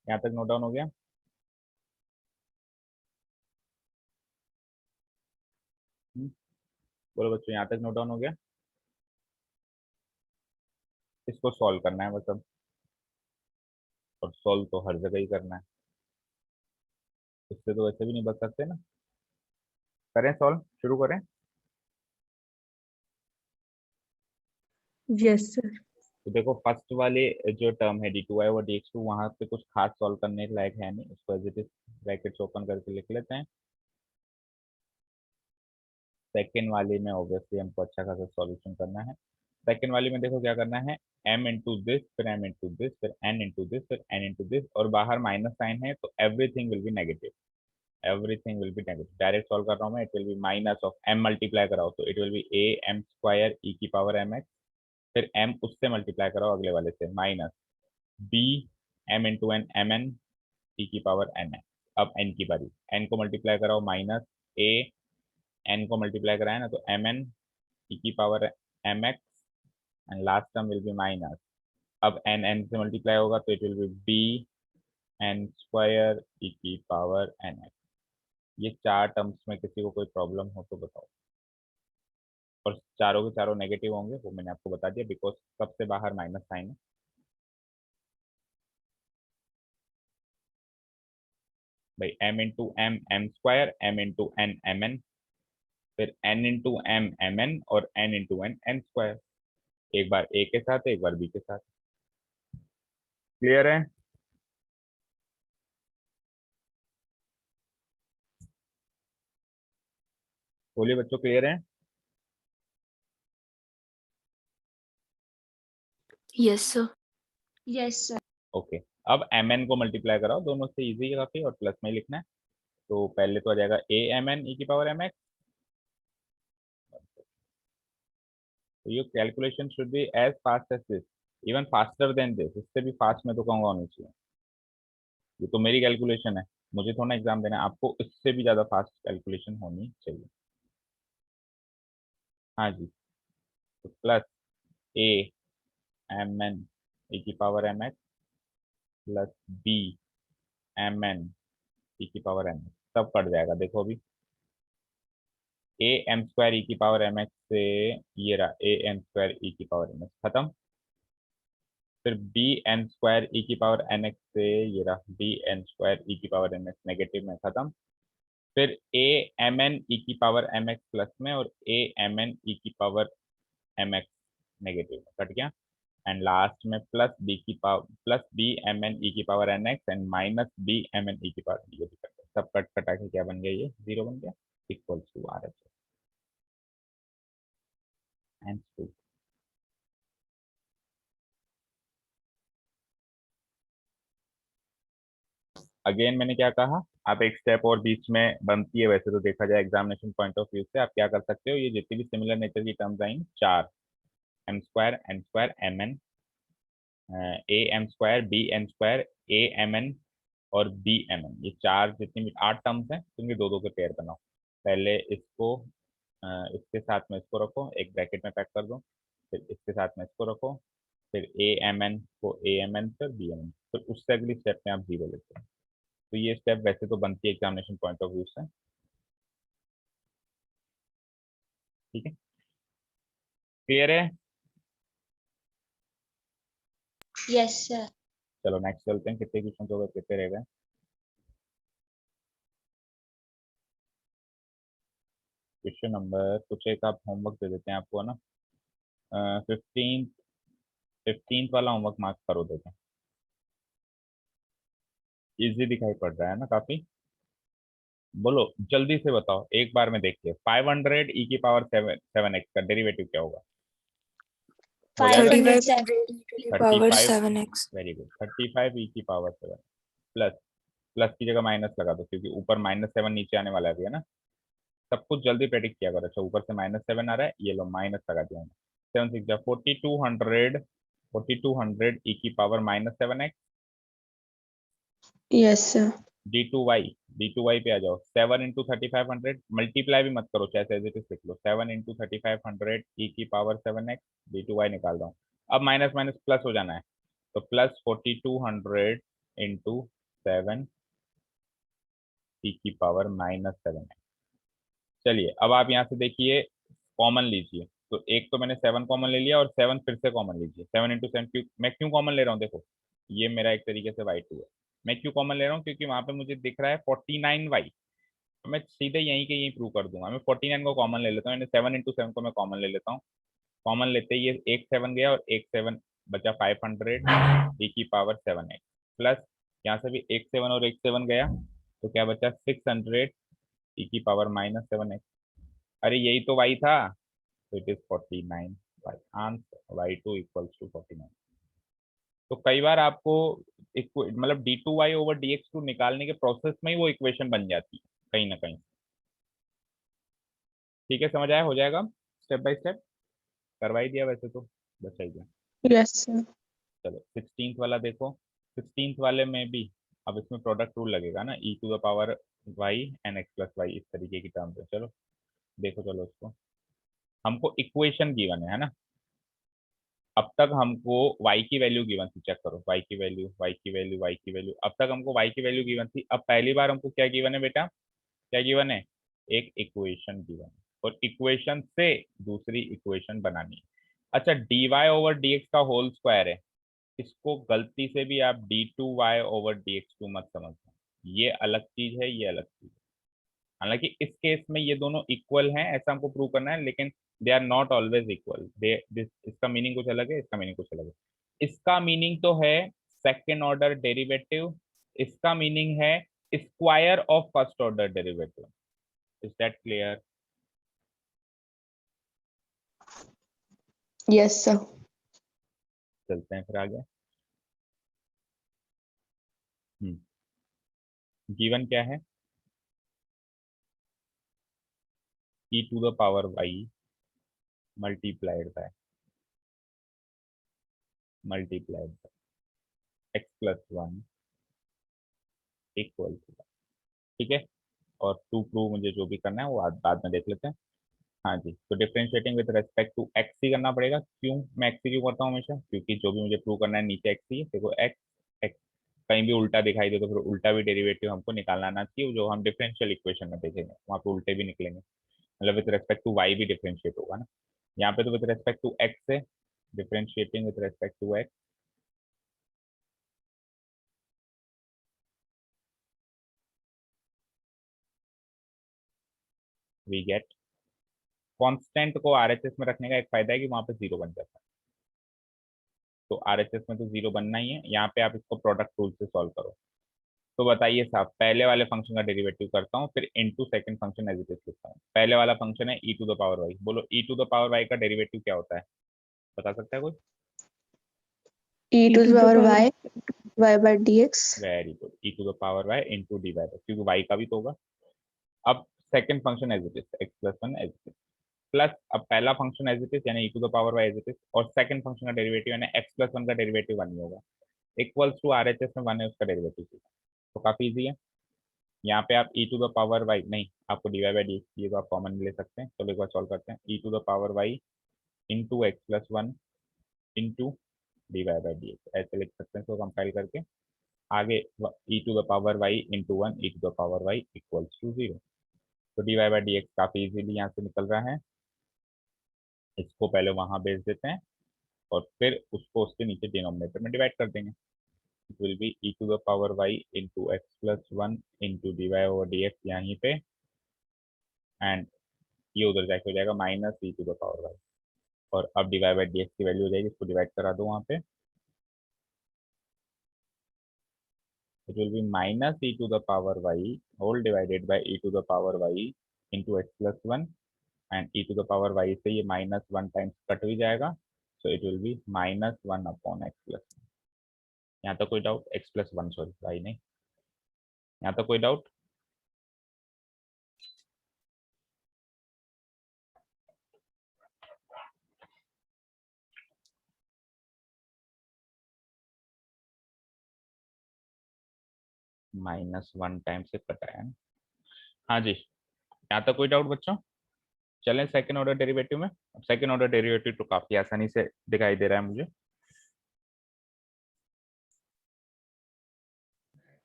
यहाँ तक नोट डाउन हो गया। बोलो बच्चों, यहाँ तक नोट डाउन हो गया। इसको सॉल्व करना है मतलब, और सॉल्व तो हर जगह ही करना है, इससे तो वैसे भी नहीं बच सकते ना। करें सॉल्व, शुरू करें। Yes sir. तो देखो फर्स्ट वाले जो टर्म है d2y और dx2, वहां पे कुछ खास सॉल्व करने के लायक है नहीं, उसको as it is brackets open करके लिख लेते हैं। सेकेंड वाले में ऑब्वियसली हमको अच्छा खासा सॉल्यूशन करना है। सेकेंड वाले में देखो क्या करना है, m इंटू दिस, फिर m इंटू दिस, फिर n इंटू दिस, फिर n इंटू दिस, और बाहर माइनस साइन है तो everything will be negative, everything will be negative. Direct solve कर रहा हूँ मैं, it will be minus of m multiply कराओ तो it will be a m square e की पावर mx, फिर m उससे मल्टीप्लाई कराओ अगले वाले से, minus b m into n m N e की पावर n है। अब n की बारी, n को मल्टीप्लाई कराओ, माइनस a n को मल्टीप्लाई कराए ना तो एम एन e की power mx, and last term will be minus, अब n n से मल्टीप्लाई होगा तो it will B b n square e की पावर nx। ये चार टर्म्स में किसी को कोई प्रॉब्लम हो तो बताओ, और चारों के चारों नेगेटिव होंगे, वो मैंने आपको बता दिया बिकॉज सबसे बाहर माइनस साइन है। भाई m into m m square, m into n m n, फिर n into m m n, और n into n n square, एक बार a के साथ एक बार b के साथ। क्लियर है? बोलिए बच्चों, क्लियर है? Yes sir. Yes sir. Okay, अब mn को मल्टीप्लाई कराओ, दोनों से इजी है काफी, और प्लस में ही लिखना है। तो पहले तो आ जाएगा a m n e की पावर mx, तो ये calculation should be as fast as this, even faster than this, इससे भी फास्ट में तो कहूँगा होनी चाहिए। ये तो मेरी कैलकुलेशन है, मुझे थोड़ा एग्जाम देना है, आपको इससे भी ज्यादा फास्ट कैलकुलेशन होनी चाहिए। हाँ जी, तो plus a m n e की power mx plus b m n e की पावर mx, सब कट जाएगा। देखो अभी a m स्क्वायर e की पावर mx से ये रहा a m स्क्वायर e की पावर mx खत्म, फिर बी एन स्क्वायर ई की पावर एन एक्स से ये रहा बी एन स्क्वायर ई की पावर एन एक्स नेगेटिव में खत्म, फिर ए एम एन ई की पावर एम एक्स प्लस में, और ए एम एन ई की पावर एम एक्स नेगेटिव में कट गया, एंड लास्ट में प्लस बी की power plus b m n e की power n x and minus b m n e की power D cut गया। सब कट कटा के क्या बन गया, ये 0 बन गया, equals to R H and two. Again मैंने क्या कहा, आप एक स्टेप और बीच में बनती है, वैसे तो देखा जाए एग्जामिनेशन पॉइंट ऑफ व्यू से आप क्या कर सकते हो, ये जितनी भी सिमिलर नेचर की टर्म्स आई चार, m square n square m n, a m square b n square a m n और बी एम एन, ये चार जितनी भी 8 टर्म्स हैं उनके दो दो के पेयर बनाओ। पहले इसको इसके साथ में इसको रखो, एक ब्रैकेट में पैक कर दो, फिर इसके साथ में इसको रखो, फिर ए एम एन को ए एम एन फिर बी एम एन, फिर उससे अगली स्टेप में आप 0 लेते हो। तो ये स्टेप वैसे तो बनती है एग्जामिनेशन पॉइंट ऑफ व्यू से, ठीक है? क्लियर है? Yes sir. चलो नेक्स्ट चलते हैं, कितने क्वेश्चन हो गए, कितने रह गए। क्वेश्चन नंबर कुछ एक आप होमवर्क दे देते हैं आपको, है ना। 15 वाला होमवर्क मार्क करो देते हैं। इजी दिखाई पड़ रहा है ना काफी। बोलो जल्दी से बताओ एक बार में देखिए, 500 ई की पावर 7x का डेरिवेटिव क्या होगा। हो जाएगा 500 पावर 35। 7x। वेरी गुड, 35 ई की पावर 7 प्लस, प्लस की जगह माइनस लगा दो क्योंकि ऊपर -7 नीचे आने वाला है अभी, है ना। सब कुछ जल्दी प्रेडिक्ट किया करो। अच्छा ऊपर से -7 आ रहा है, ये लो माइनस लगा दिया मैंने। 7 6 4200, 4200 ई की power -7x। Yes sir. D2y पे आ जाओ, 7 इंटू 3500, मल्टीप्लाई भी मत करो, चाहे एज इट इज लिख लो, 7 इंटू 3500 ई की पावर 7x। D2y निकाल रहा हूँ, अब माइनस माइनस प्लस हो जाना है, तो प्लस 4200 इंटू 7 ई की पावर -7x। चलिए अब आप यहाँ से देखिए, कॉमन लीजिए, तो एक तो मैंने 7 कॉमन ले लिया और 7 फिर से कॉमन लीजिए। 7 इंटू 7 मैं क्यों कॉमन ले रहा हूँ, देखो ये मेरा एक तरीके से y2 है। मैं क्यों कॉमन ले रहा हूँ, क्योंकि वहां पे मुझे दिख रहा है 49y, तो मैं सीधे यहीं के यहीं प्रूव कर दूंगा। मैं 49 को कॉमन ले लेता हूँ, यानी 7 इंटू 7 को मैं कॉमन ले लेता हूँ। कॉमन लेते ही ये एक 7 गया और एक 7 बचा, 500 e की पावर 7x प्लस, यहाँ से भी एक 7 और एक 7 गया, तो क्या बचा 600 e की पावर -7x। अरे यही तो y था, तो it is 49 y answer, y2 equals to 49। तो कई बार आपको मतलब d2y ओवर dx2 निकालने के प्रोसेस में ही वो इक्वेशन बन जाती है कहीं ना कहीं। ठीक है, समझ आया, हो जाएगा स्टेप बाय स्टेप, करवा ही दिया वैसे तो, बचाइए। Yes sir. चलो 16th वाला देखो। 16th वाले में भी अब इसमें प्रोडक्ट रूल लगेगा ना, e to the power y n x plus y, इस तरीके की टर्म पे। चलो देखो, चलो इसको, हमको इक्वेशन गिवन है ना। अब तक हमको y की वैल्यू गिवन थी, चेक करो, y की वैल्यू, y की वैल्यू, y की वैल्यू। अब तक हमको y की वैल्यू गिवन थी, अब पहली बार हमको क्या गिवन है बेटा, क्या गिवन है, एक इक्वेशन गिवन है, और इक्वेशन से दूसरी इक्वेशन बनानी है। अच्छा dy ओवर dx का होल स्क्वायर है, इसको गलती से भी आप d2y ओवर dx2 मत समझना, ये अलग चीज है, ये अलग चीज है। हालांकि इस केस में ये दोनों इक्वल हैं ऐसा हमको प्रूव करना है, लेकिन they are not always equal. दे इसका मीनिंग कुछ अलग है, इसका मीनिंग कुछ अलग है। इसका मीनिंग तो है सेकेंड ऑर्डर डेरिवेटिव, इसका मीनिंग है square of first order derivative. Is that clear. Yes sir. चलते हैं फिर आगे। गिवन क्या है, e to the power y multiplied by x plus 1 equal to, ठीक है। और टू प्रूव मुझे जो भी करना है वो बाद में देख लेते हैं। हाँ जी, तो differentiating with respect to x ही करना पड़ेगा। क्यों मैं एक्स ही क्यों करता हूँ हमेशा, क्योंकि जो भी मुझे प्रूव करना है नीचे एक्स ही है। देखो एक्स एक्स कहीं भी उल्टा दिखाई दे तो फिर उल्टा भी डेरिवेटिव हमको निकालना आना चाहिए, जो हम डिफरेंशियल इक्वेशन में देखेंगे वहाँ पे उल्टे भी निकलेंगे, मतलब विद रेस्पेक्ट टू वाई भी डिफरेंशिएट होगा ना। यहाँ पे तो विद रेस्पेक्ट टू एक्स है, differentiating with respect to x. We get, constant को आरएचएस में रखने का एक फायदा है कि वहां पे जीरो बन जाता है, तो आरएचएस में तो जीरो बनना ही है। यहाँ पे आप इसको प्रोडक्ट रूल से सॉल्व करो। तो बताइए साहब, पहले वाले फंक्शन का डेरिवेटिव करता हूँ, फिर into second function as it is लिखता हूँ। पहले वाला फंक्शन है e to the power y, बोलो e to the power y का डेरिवेटिव क्या होता है, बता सकता है कोई। e to the power y by dx। Very good, e to the power y into d by, क्योंकि y का भी तो होगा। अब second function as it is, x plus 1 as it is, plus अब पहला फंक्शन एज इट इज यानी e to the power y as it is, और सेकंड फंक्शन का डेरिवेटिव यानी x प्लस 1 का डेरिवेटिव 1 ही होगा, इक्वल्स टू आरएचएस में 1 है उसका डेरिवेटिव। तो काफी इजी है। यहाँ पे आप e to the power y, नहीं आपको डी वाई बाई डी ये तो आप कॉमन ले सकते हैं। चलो एक बार सॉल्व करते हैं, e to the power y into x plus 1 into d y by d x, ऐसे लिख सकते हैं। तो कंपाइल करके आगे e to the power y into 1 e to the power y equals to 0। तो d y by d x काफी easily यहाँ से निकल रहा है। इसको पहले वहां भेज देते हैं और फिर उसको उसके नीचे डिनोमिनेटर में डिवाइड कर देंगे। It will be e to the power y into x plus one into d y over d x यहीं पे, एंड ये उधर जाके हो जाएगा minus e to the power y, और अब d y by d x की वैल्यू हो जाएगी, इसको डिवाइड करा दो वहाँ पे, it will be minus e to the power y whole divided by e to the power y into x plus 1, and e to the power y से ये minus 1 टाइम्स कट भी जाएगा, so it will be minus 1 upon x plus 1. यहाँ तक कोई doubt? x plus 1 sorry y नहीं, यहाँ तक कोई डाउट? -1 टाइम से कटा है। हाँ जी, यहाँ तक कोई डाउट बच्चों? चलें सेकेंड ऑर्डर डेरिवेटिव में। सेकेंड ऑर्डर डेरिवेटिव तो काफी आसानी से दिखाई दे रहा है मुझे।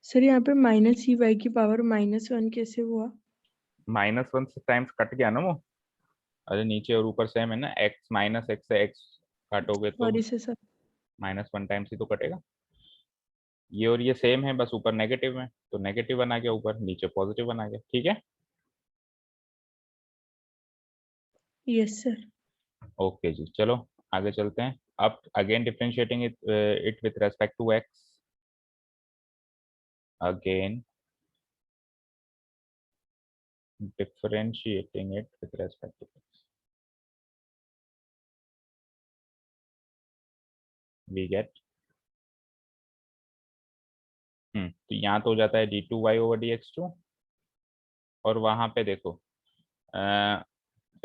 सर यहाँ पे माइनस ई वाई की पावर -1 कैसे हुआ? -1 से टाइम्स कट गया ना वो, अरे नीचे और ऊपर सेम है ना, x माइनस एक्स से x काटोगे तो सॉरी से सर। -1 टाइम्स ही तो कटेगा। ये और ये सेम है, बस ऊपर नेगेटिव है तो नेगेटिव 1 आ गया, ऊपर नीचे पॉजिटिव 1 आ गया, ठीक है। Yes sir. ओके जी, चलो आगे चलते हैं। अब again differentiating it with respect to x, again differentiating it with respect to x, we get तो यहाँ तो हो जाता है d2y ओवर dx2, और वहां पे देखो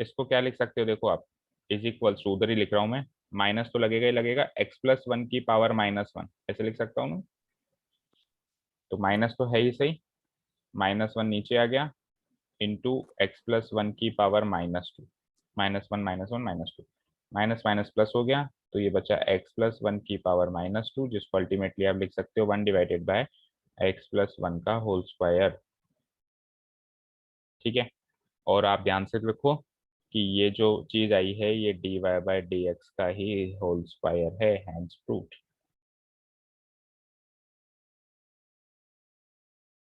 इसको क्या लिख सकते हो, देखो आप इज इक्वल्स टू, उधर ही लिख रहा हूं मैं, माइनस तो लगेगा ही लगेगा, x प्लस 1 की पावर -1 ऐसे लिख सकता हूँ मैं, तो माइनस तो है ही सही, -1 नीचे आ गया इंटू एक्स प्लस 1 की पावर -2, -1 -1 -2, माइनस माइनस प्लस हो गया, तो ये बचा x प्लस 1 की पावर -2, जिसको अल्टीमेटली आप लिख सकते हो 1 डिवाइडेड बाय x प्लस 1 का होल स्क्वायर, ठीक है। और आप ध्यान से लिखो कि ये जो चीज आई है ये dy बाय dx का ही होल स्क्वायर है, hence proved.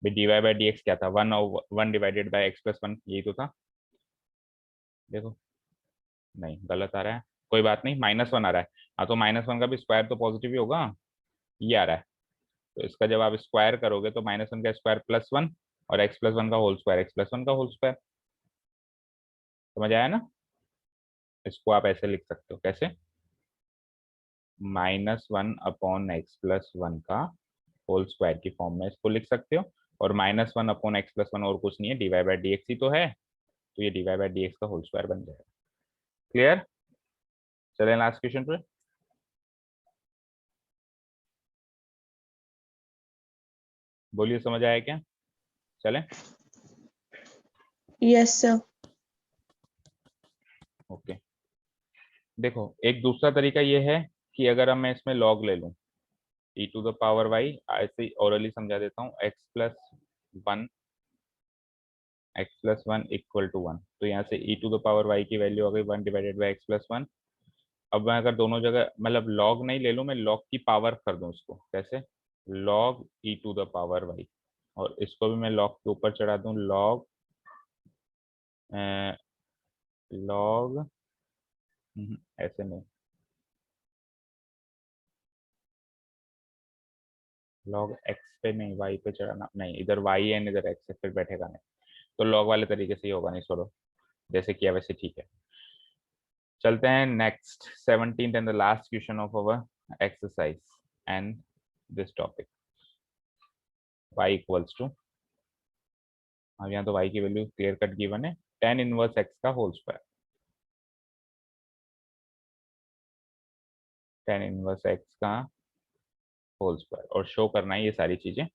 dy by dx क्या था, 1 डिवाइडेड बाय x प्लस 1, यही तो था। देखो नहीं गलत आ रहा है, कोई बात नहीं, -1 आ रहा है, हाँ तो -1 का भी स्क्वायर तो पॉजिटिव ही होगा, ये आ रहा है, तो इसका जब आप स्क्वायर करोगे तो -1 का स्क्वायर +1 और x प्लस 1 का होल स्क्वायर x प्लस 1 का होल स्क्वायर, समझ आया ना। इसको आप ऐसे लिख सकते हो, कैसे, -1 अपॉन एक्स प्लस 1 का होल स्क्वायर की फॉर्म में इसको लिख सकते हो, और -1 अपॉन एक्स प्लस 1 और कुछ नहीं है, dy बाय dx ही तो है, तो ये dy बाय dx का होल स्क्वायर बन जाएगा। क्लियर? चलें लास्ट क्वेश्चन पे। बोलिए समझ आया क्या? चलें। Yes sir. ओके, देखो एक दूसरा तरीका ये है कि अगर अब मैं इसमें लॉग ले लूं e to the power y, ऐसे ही ओरली समझा देता हूँ, x प्लस 1 इक्वल टू 1, तो यहाँ से e to the power y की वैल्यू आ गई 1 डिवाइडेड बाई एक्स प्लस 1। अब मैं अगर दोनों जगह मतलब लॉग नहीं ले लूँ, मैं लॉग की पावर कर दूँ इसको, कैसे, log e to the power y, और इसको भी मैं लॉग के ऊपर चढ़ा दूँ, लॉग लॉग ऐसे नहीं, लॉग एक्स पे नहीं, वाई पे चढ़ाना नहीं, इधर वाई एंड इधर एक्स है, फिर बैठेगा नहीं, तो लॉग वाले तरीके से ही होगा, नहीं छोड़ो, जैसे किया वैसे ठीक है। चलते हैं next 17th and the last question of our exercise and this topic, y equals to, अब यहाँ तो y की वैल्यू क्लियर कट गिवन है, tan इनवर्स x का whole square, tan inverse x का होल स्क्वायर, और शो करना है ये सारी चीजें,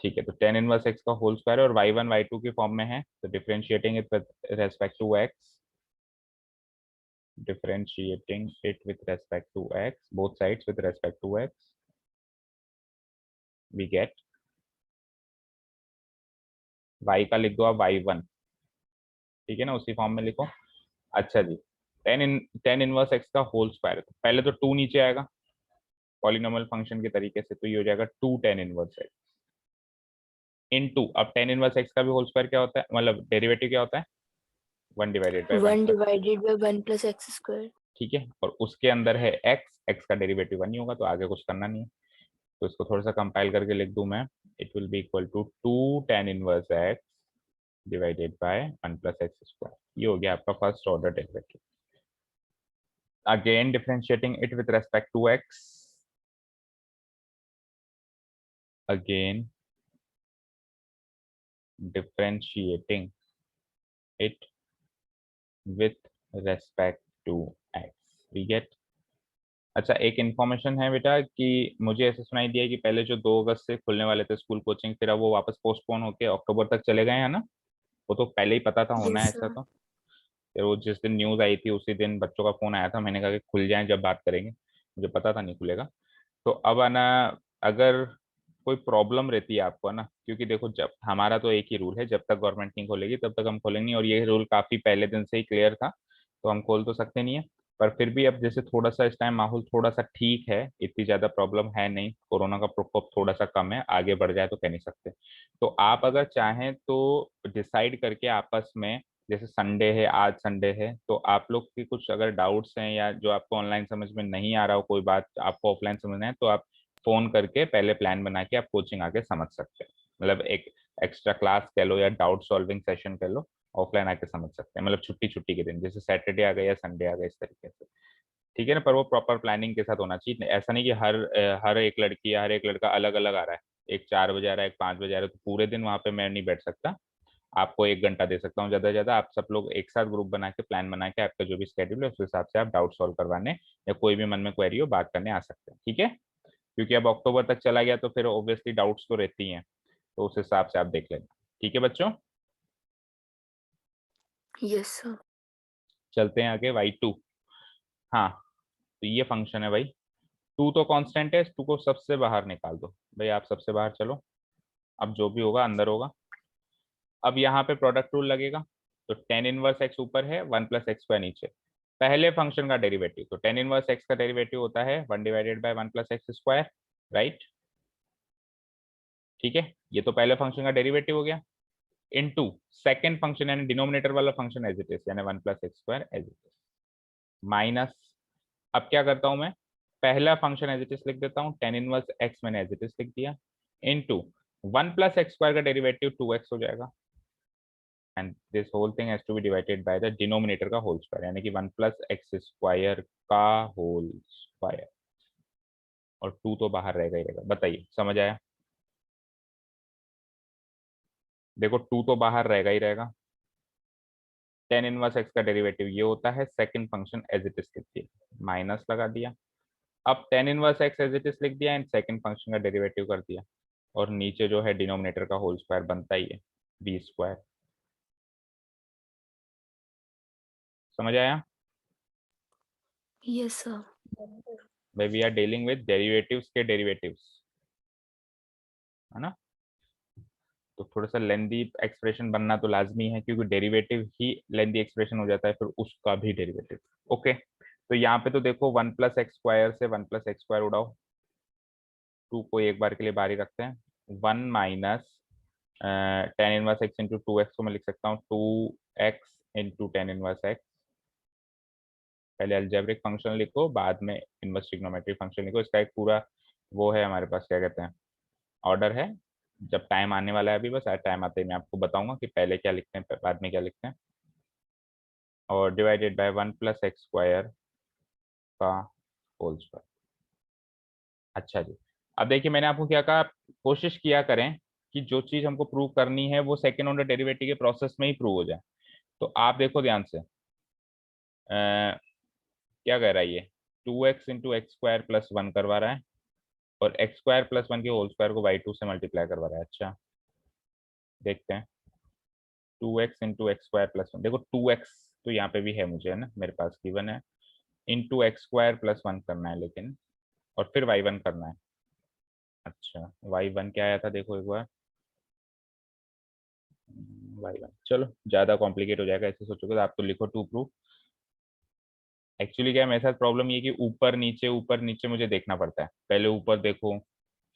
ठीक है। तो tan इनवर्स x का होल स्क्वायर और y1 y2 की फॉर्म में है, तो differentiating it with respect to x, differentiating it with respect to x, both sides with respect to x, we get y का लिख दो आप y1, ठीक है ना, उसी फॉर्म में लिखो। अच्छा जी, tan इनवर्स x का होल स्क्वायर, पहले तो 2 नीचे आएगा, पॉलिनोमियल फंक्शन के तरीके से, तो ये हो जाएगा 2 tan इनवर्स x इनटू, अब tan इनवर्स x का भी होल स्क्वायर क्या होता है, मतलब डेरिवेटिव क्या होता है, 1 divided by 1 1 divided by 1 plus x square. ठीक है, और उसके अंदर है x का डेरिवेटिव 1 ही होगा, तो आगे कुछ करना नहीं है। तो इसको थोड़ा सा कंपाइल करके लिख दूं मैं, it will be equal to 2 tan inverse x divided by 1 plus x square. ये हो गया आपका first order derivative. Again differentiating it with respect to x, again differentiating it with respect to x, we get। अच्छा, एक information है बेटा कि मुझे ऐसे सुनाई दिया कि पहले जो 2 अगस्त से खुलने वाले थे स्कूल कोचिंग, फिर अब वो वापस पोस्टपोन होके अक्टूबर तक चले गए हैं ना, वो तो पहले ही पता था होना है Yes, ऐसा। sir. तो फिर वो जिस दिन न्यूज आई थी उसी दिन बच्चों का फोन आया था, मैंने कहा कि खुल जाए जब बात करेंगे, मुझे पता था नहीं खुलेगा। तो अब आना, अगर कोई प्रॉब्लम रहती है आपको है ना, क्योंकि देखो जब हमारा तो एक ही रूल है, जब तक गवर्नमेंट नहीं खोलेगी तब तक हम खोलेंगे नहीं, और ये रूल काफी पहले दिन से ही क्लियर था, तो हम खोल तो सकते नहीं है। पर फिर भी अब जैसे थोड़ा सा इस टाइम माहौल थोड़ा सा ठीक है, इतनी ज्यादा प्रॉब्लम है नहीं, कोरोना का प्रकोप थोड़ा सा कम है, आगे बढ़ जाए तो कह नहीं सकते। तो आप अगर चाहें तो डिसाइड करके आपस में, जैसे संडे है, आज संडे है, तो आप लोग की कुछ अगर डाउट्स हैं या जो आपको ऑनलाइन समझ में नहीं आ रहा हो, कोई बात आपको ऑफलाइन समझना है, तो आप फोन करके पहले प्लान बना के आप कोचिंग आके समझ सकते हैं, मतलब एक एक्स्ट्रा क्लास कह लो या डाउट सॉल्विंग सेशन कह लो, ऑफलाइन आके समझ सकते हैं, मतलब छुट्टी छुट्टी के दिन, जैसे सैटरडे आ गया या संडे आ गया, इस तरीके से, ठीक है ना। पर वो प्रॉपर प्लानिंग के साथ होना चाहिए, ऐसा नहीं कि हर एक लड़की या हर एक लड़का अलग अलग आ रहा है, एक 4 बजे आ रहा है, एक 5 बजे आ रहा है, तो पूरे दिन वहां पे मैं नहीं बैठ सकता, आपको 1 घंटा दे सकता हूँ ज्यादा से ज्यादा। आप सब लोग एक साथ ग्रुप बना के प्लान बना के, आपका जो भी स्केड्यूल है उस हिसाब से आप डाउट सॉल्व करवाने या कोई भी मन में क्वेरी हो बात करने आ सकते हैं, ठीक है। क्योंकि अब अक्टूबर तक चला गया तो फिर ऑब्वियसली डाउट्स तो रहती हैं, तो उस हिसाब से आप देख लेना, ठीक है बच्चों। Yes, sir. चलते हैं आगे, y2। हाँ, तो ये फंक्शन है भाई, 2 तो कांस्टेंट है, 2 को सबसे बाहर निकाल दो भाई, आप सबसे बाहर चलो, अब जो भी होगा अंदर होगा। अब यहाँ पे प्रोडक्ट रूल लगेगा, तो tan इनवर्स x ऊपर है, 1 प्लस एक्स स्क्वायर नीचे, पहले फंक्शन का डेरिवेटिव, तो tan इनवर्स x का डेरिवेटिव होता है 1 divided by 1 plus x square, right, ठीक है, ये तो पहले फंक्शन का डेरिवेटिव हो गया, इनटू सेकंड फंक्शन यानी डिनोमिनेटर वाला फंक्शन एज इट इज, यानी 1 plus x square as it is, minus, अब क्या करता हूं मैं, पहला फंक्शन एज इट इज लिख देता हूं, tan इनवर्स x मैंने एज इट इज लिख दिया, इनटू 1 प्लस एक्स स्क्वायर का डेरिवेटिव 2x हो जाएगा, and this whole thing has to be divided by the denominator का होल स्क्वायर, यानी कि 1 प्लस एक्स स्क्वायर का होल स्क्वायर, और 2 तो बाहर रहेगा ही रहेगा। बताइए समझ आया? देखो 2 तो बाहर रहेगा ही रहेगा, tan इनवर्स x का डेरिवेटिव ये होता है, second function as it is लिख दिया, माइनस लगा दिया, अब tan inverse x as it is लिख दिया एंड सेकंड फंक्शन का डेरिवेटिव कर दिया, और नीचे जो है डिनोमिनेटर का होल स्क्वायर बनता ही है b स्क्वायर। समझ आया? Yes, sir. भाई we are dealing with derivatives के डेरिवेटिव्स, है ना, तो थोड़ा सा लेंदी एक्सप्रेशन बनना तो लाजमी है, क्योंकि डेरिवेटिव ही लेंदी एक्सप्रेशन हो जाता है, फिर उसका भी डेरिवेटिव। ओके, तो यहाँ पे तो देखो 1 प्लस एक्स स्क्वायर से 1 प्लस एक्स स्क्वायर उड़ाओ, 2 को एक बार के लिए बाहर ही रखते हैं, 1 minus tan inverse x into 2x को मैं लिख सकता हूँ 2x into tan inverse x, पहले अलजेब्रिक फंक्शन लिखो, बाद में इनवर्स ट्रिग्नोमेट्रिक फंक्शन लिखो, इसका एक पूरा वो है हमारे पास, क्या कहते हैं, ऑर्डर है, जब टाइम आने वाला है, अभी बस टाइम आते ही मैं आपको बताऊंगा कि पहले क्या लिखते हैं बाद में क्या लिखते हैं, और divided by 1 plus x square का होल स्क्वायर। अच्छा जी, अब देखिए मैंने आपको क्या कहा, कोशिश किया करें कि जो चीज हमको प्रूव करनी है वो सेकेंड ऑर्डर डेरिवेटिव के प्रोसेस में ही प्रूव हो जाए। तो आप देखो ध्यान से, क्या कह रहा है ये, 2x into x square plus 1 करवा रहा है, और एक्स स्क्वायर प्लस 1 के होल स्क्वायर को बाई 2 से मल्टीप्लाई करवा रहा है। अच्छा देखते हैं, 2x into x square plus 1, देखो 2x तो यहाँ पे भी है मुझे, है ना, मेरे पास गिवन है, इंटू एक्स स्क्वायर प्लस 1 करना है लेकिन, और फिर y1 करना है। अच्छा y1 क्या आया था देखो एक बार, y1, चलो ज्यादा कॉम्प्लिकेट हो जाएगा ऐसे सोचोगे तो आप तो लिखो टू प्रूफ एक्चुअली क्या है मेरे साथ प्रॉब्लम ये कि ऊपर नीचे मुझे देखना पड़ता है, पहले ऊपर देखो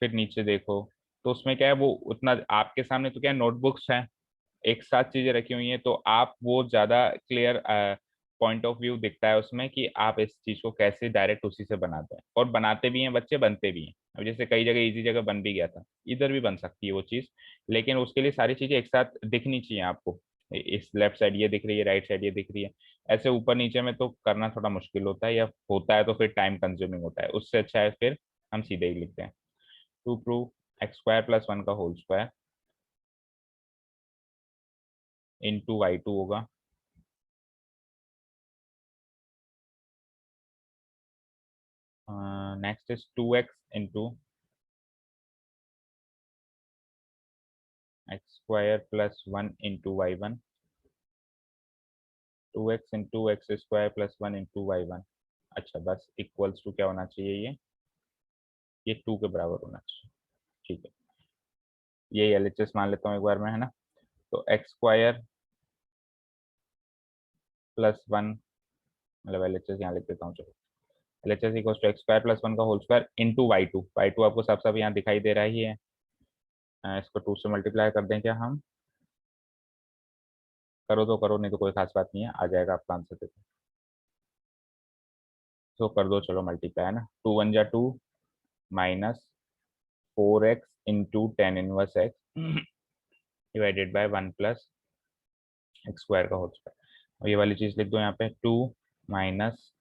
फिर नीचे देखो। तो उसमें क्या है वो उतना आपके सामने तो क्या है नोटबुक्स हैं, एक साथ चीजें रखी हुई हैं, तो आप वो ज्यादा क्लियर पॉइंट ऑफ व्यू दिखता है उसमें कि आप इस चीज को कैसे डायरेक्ट उसी से बनाते हैं, और बनाते भी हैं बच्चे, बनते भी हैं। अब जैसे कई जगह इजी जगह बन भी गया था, इधर भी बन सकती है वो चीज, लेकिन उसके लिए सारी चीजें एक साथ दिखनी चाहिए आपको। इस लेफ्ट साइड ये दिख रही है, राइट साइड ये दिख रही है, ऐसे ऊपर नीचे में तो करना थोड़ा मुश्किल होता है, या होता है तो फिर टाइम कंज्यूमिंग होता है, उससे अच्छा है फिर हम सीधे ही लिखते हैं। To prove x square plus one का whole square into y two होगा, next is 2x into x square plus one into y one, 2x into x square plus one into y one. अच्छा बस equals to क्या होना चाहिए, ये 2 के बराबर होना चाहिए। ठीक है, ये एलएचएस मान लेता हूँ एक बार में, है ना। तो एक्स स्क्वायर प्लस वन, मतलब एलएचएस यहाँ लिख देता हूँ, चलो LHS equals to x square plus one का whole square into y two आपको साफ साफ यहाँ दिखाई दे रहा ही है। इसको 2 से मल्टीप्लाई कर दें क्या हम, करो तो करो, नहीं तो कोई खास बात नहीं है, आ जाएगा आपका आंसर। देखो तो कर दो, चलो मल्टीप्लाई है ना, 2 × 1 = 2 minus 4x into tan inverse x divided by 1 plus x square का होल स्क्वायर। और ये वाली चीज लिख दो यहाँ पे, 2 minus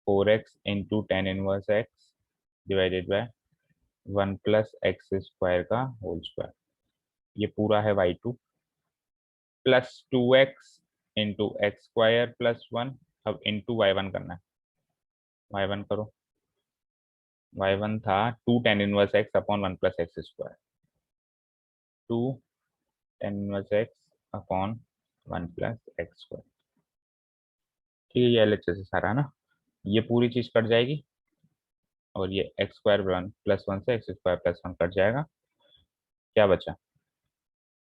4x into tan inverse x divided by 1 plus x square का होल स्क्वायर। ये पूरा है y2 plus 2x into x square plus one, अब इंटू y1 करना है, y1 करो, y1 था 2 ten inverse x upon 1 plus x square, 2 ten inverse x upon 1 plus x square. ठीक है, ये एलएचएस है सारा ना, ये पूरी चीज कट जाएगी, और ये x square one plus one से x square plus one cut जाएगा, क्या बचा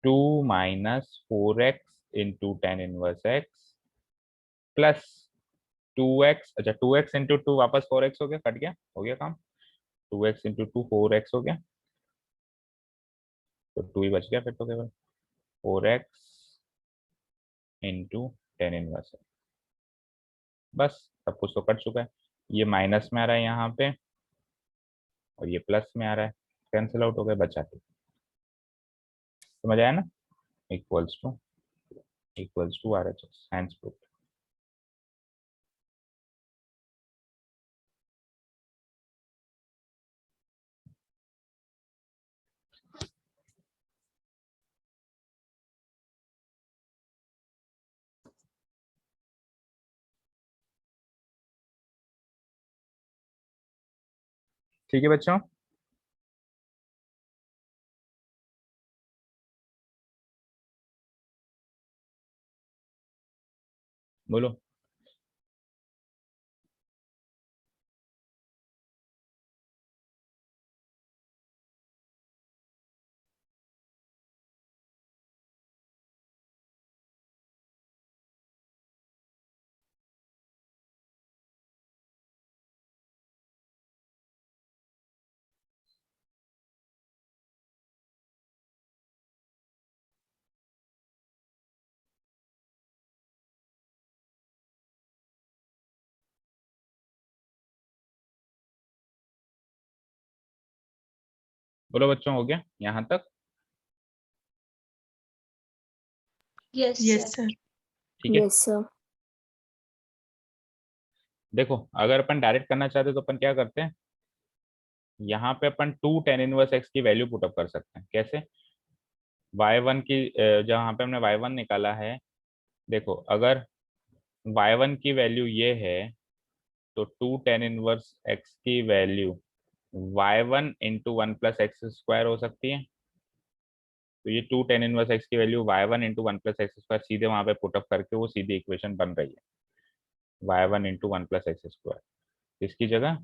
2 minus 4x into tan inverse x plus 2x, अच्छा 2x इंटू टू वापस 4x हो गया, कट गया, हो गया काम, 2x इंटू टू 4x हो गया, तो 2 ही बच गया फिर तो केवल, 4x into tan inverse x. बस सब कुछ तो कट चुका है, ये माइनस में आ रहा है यहाँ पे, और ये प्लस में आ रहा है, कैंसिल आउट हो गया, बचा के समझ आया ना, equals to RHS hence proof. ठीक है बच्चों, बोलो। बोलो बच्चों, हो गया यहाँ तक? Yes yes sir. ठीक है, यस सर। देखो अगर अपन डायरेक्ट करना चाहते तो अपन क्या करते हैं, यहाँ पे अपन 2 टेन इनवर्स एक्स की वैल्यू पुटअप कर सकते हैं, कैसे, y1 की जहाँ पे हमने y1 निकाला है, देखो अगर y1 की वैल्यू ये है, तो 2 टेन इनवर्स एक्स की value y1 into one plus x square हो सकती है। तो ये 2 टेन इनवर्स एक्स की value y1 into one plus x square सीधे वहां पे पुटअप करके वो सीधी इक्वेशन बन रही है, y1 into one plus x square. इसकी जगह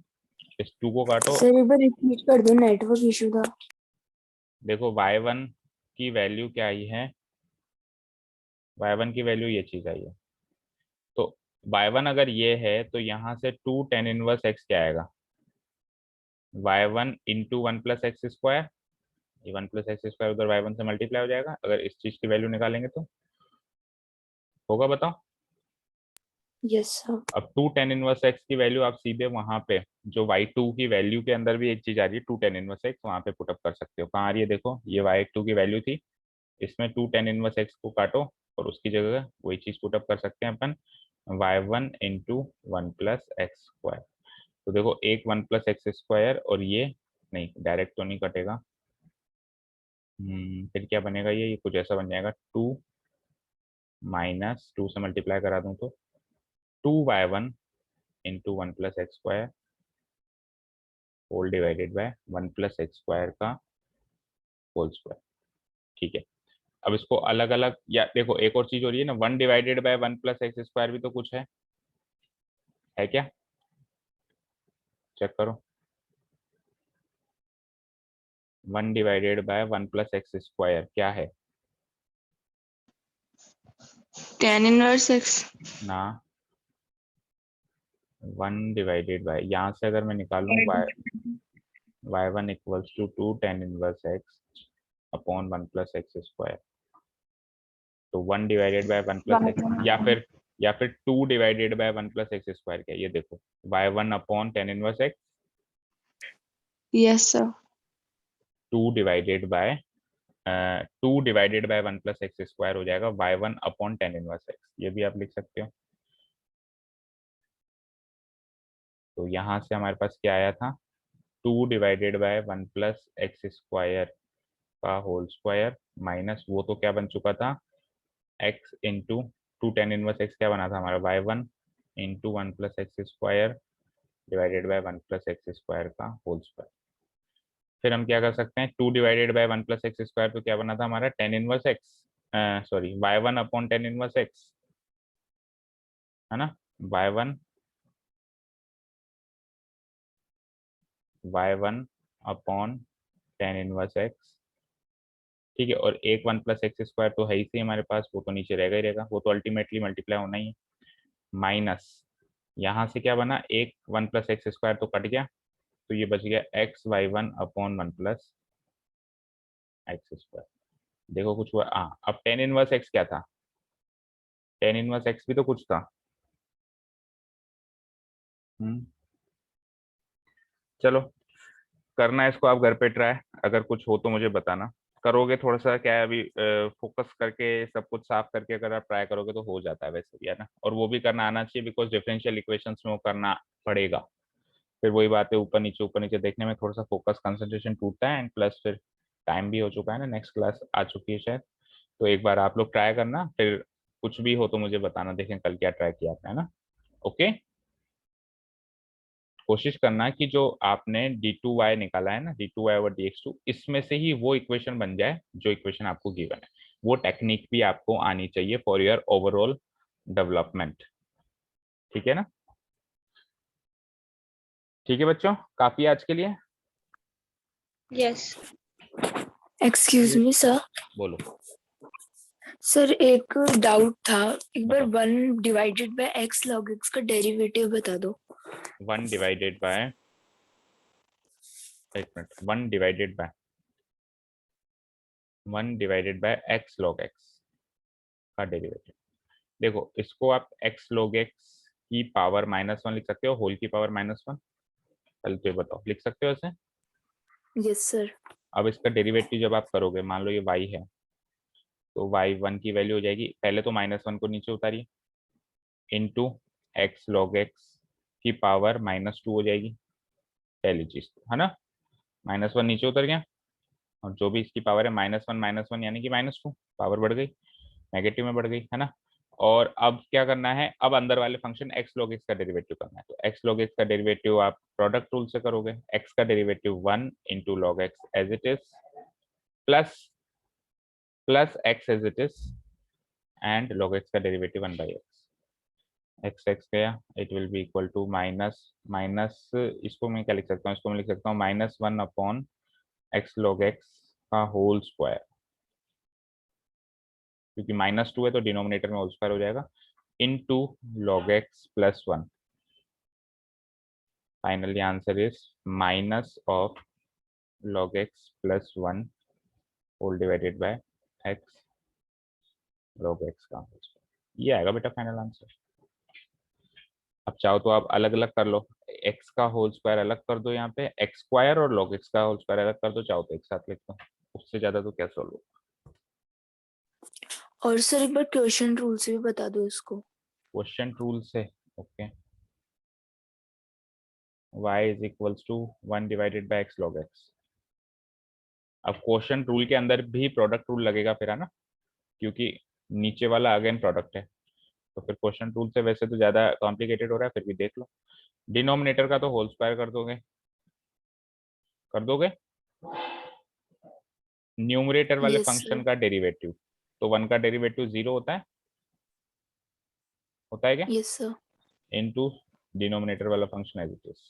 इस 2 को काटो, सर एक बार रिपीट कर दो, नेटवर्क इशू था। देखो y1 की वैल्यू क्या आई है, y1 की वैल्यू ये चीज आई है, तो y1 अगर ये है तो यहाँ से 2 tan इनवर्स x क्या आएगा, y1 इंटू 1+x², ये 1+x² उधर y1 से मल्टीप्लाई हो जाएगा, अगर इस चीज की वैल्यू निकालेंगे तो होगा, बताओ। Yes sir. अब 2 tan इनवर्स x की वैल्यू आप सीधे वहां पे जो y2 की वैल्यू के अंदर भी एक चीज आ रही है 2 tan इनवर्स x, वहां पे पुटअप कर सकते हो। कहाँ आ रही है देखो, ये y2 की वैल्यू थी, इसमें 2 tan इनवर्स x को काटो और उसकी जगह वही चीज पुटअप कर सकते हैं अपन, y1 इंटू 1+x²। तो देखो एक 1+x² और ये नहीं, डायरेक्ट तो नहीं कटेगा, फिर क्या बनेगा, ये कुछ ऐसा बन जाएगा, 2 माइनस 2 से मल्टीप्लाई करा दूं तो 2y1 into 1+x² whole divided bye 1+x² का होल स्क्वायर। ठीक है, अब इसको अलग अलग, या देखो एक और चीज हो रही है ना, 1 डिवाइडेड बाय 1+x² भी तो कुछ है क्या, चेक करो। 1 डिवाइडेड बाय 1+x² क्या है tan इनवर्स x। ना, 1 डिवाइडेड बाय, यहाँ से अगर मैं निकालूं y1 equals to 2 tan inverse x upon 1+x², तो 1 डिवाइडेड बाय 1+x, या फिर 2 डिवाइडेड बाय 1+x² क्या, ये देखो y1 upon tan inverse x, yes sir. 2 divided by 1+x² हो जाएगा y1 upon tan inverse x, ये भी आप लिख सकते हो। तो यहाँ से हमारे पास क्या आया था, 2 डिवाइडेड बाय 1+x² का होल स्क्वायर माइनस वो तो क्या बन चुका था, x into 2 tan inverse x क्या बना था हमारा, y1 into 1+x² divided by 1+x² का होल स्क्वायर। फिर हम क्या कर सकते हैं, 2 डिवाइडेड बाय 1+x² तो क्या बना था हमारा tan inverse x, sorry y1 upon tan inverse x, है ना, y1 upon tan inverse x। ठीक है, और एक 1+x² तो है ही सही हमारे पास, वो तो नीचे रहेगा ही रहेगा, वो तो अल्टीमेटली मल्टीप्लाई होना ही है, माइनस यहाँ से क्या बना, एक 1+x² तो कट गया, तो ये बच गया xy1 अपॉन 1+x²। देखो कुछ हुआ, हाँ अब tan इनवर्स x क्या था, tan इनवर्स x भी तो कुछ था। चलो करना है इसको आप घर पे ट्राई, अगर कुछ हो तो मुझे बताना, करोगे थोड़ा सा क्या है अभी, फोकस करके सब कुछ साफ करके अगर आप ट्राई करोगे तो हो जाता है वैसे भी, है ना, और वो भी करना आना चाहिए, बिकॉज डिफरेंशियल इक्वेशंस में वो करना पड़ेगा। फिर वही बात है, ऊपर नीचे देखने में थोड़ा सा फोकस कंसंट्रेशन टूटता है, एंड प्लस फिर टाइम भी हो चुका है ना, नेक्स्ट क्लास आ चुकी है शायद, तो एक बार आप लोग ट्राई करना, फिर कुछ भी हो तो मुझे बताना, देखें कल क्या ट्राई किया आपने, है ना। ओके, कोशिश करना कि जो आपने d2y निकाला है ना, d2y ओवर dx2, इसमें से ही वो इक्वेशन बन जाए जो इक्वेशन आपको गिवन है, वो टेक्निक भी आपको आनी चाहिए फॉर योर ओवरऑल डेवलपमेंट। ठीक है ना, ठीक है बच्चों, काफी है आज के लिए। यस। Excuse me sir. बोलो। सर एक डाउट था, एक बार बताओ। 1 divided by x log x का डेरिवेटिव बता दो। 1 डिवाइडेड बाय, एक minute, 1 divided by x log x का डेरिवेटिव। देखो इसको आप x log x की पावर -1 लिख सकते हो, होल की पावर -1, चल तो ये बताओ लिख सकते हो ऐसे। Yes sir. अब इसका डेरिवेटिव जब आप करोगे, मान लो ये y है, तो y1 की वैल्यू हो जाएगी, पहले तो -1 को नीचे उतारिए, इंटू x log x की पावर -2 हो जाएगी, पहली चीज है ना, -1 नीचे उतर गया, और जो भी इसकी पावर है -1 यानी कि -2, पावर बढ़ गई, नेगेटिव में बढ़ गई, है ना। और अब क्या करना है, अब अंदर वाले फंक्शन x log x का डेरिवेटिव करना है, तो x log x का डेरिवेटिव आप प्रोडक्ट रूल से करोगे, x का derivative 1 into log x as it is, plus x as it is, and log x का डेरिवेटिव 1/x, x गया, it will be equal to minus, इसको मैं क्या लिख सकता हूँ, इसको मैं लिख सकता हूँ -1 अपॉन x log x का होल स्क्वायर, क्योंकि -2 है तो डिनोमिनेटर में होल स्क्वायर हो जाएगा, into log x plus 1. Finally, answer is minus of log x plus 1 whole divided by x log x का ये आएगा बेटा फाइनल आंसर। अब चाहो तो आप अलग अलग कर लो, x का होल स्क्वायर अलग कर दो, यहाँ पे x स्क्वायर और log x का होल स्क्वायर अलग कर दो, चाहो तो एक साथ लिख दो, उससे ज्यादा तो क्या सॉल्व होगा। और सर एक बार क्वेश्चन रूल से भी बता दो इसको। क्वेश्चन रूल से, okay, y is equals to 1 divided by x log x। अब क्वेश्चन रूल के अंदर भी प्रोडक्ट रूल लगेगा फिर, है ना, क्योंकि नीचे वाला अगेन प्रोडक्ट है, तो फिर क्वेश्चन रूल से वैसे तो ज्यादा कॉम्प्लिकेटेड हो रहा है, फिर भी देख लो। डिनोमिनेटर का तो होल स्क्वायर कर दोगे, कर दोगे, न्यूमरेटर वाले Yes, फंक्शन sir. का डेरिवेटिव, तो 1 का डेरिवेटिव 0 होता है, होता है क्या, Yes, sir. इनटू डिनोमिनेटर वाला function as it is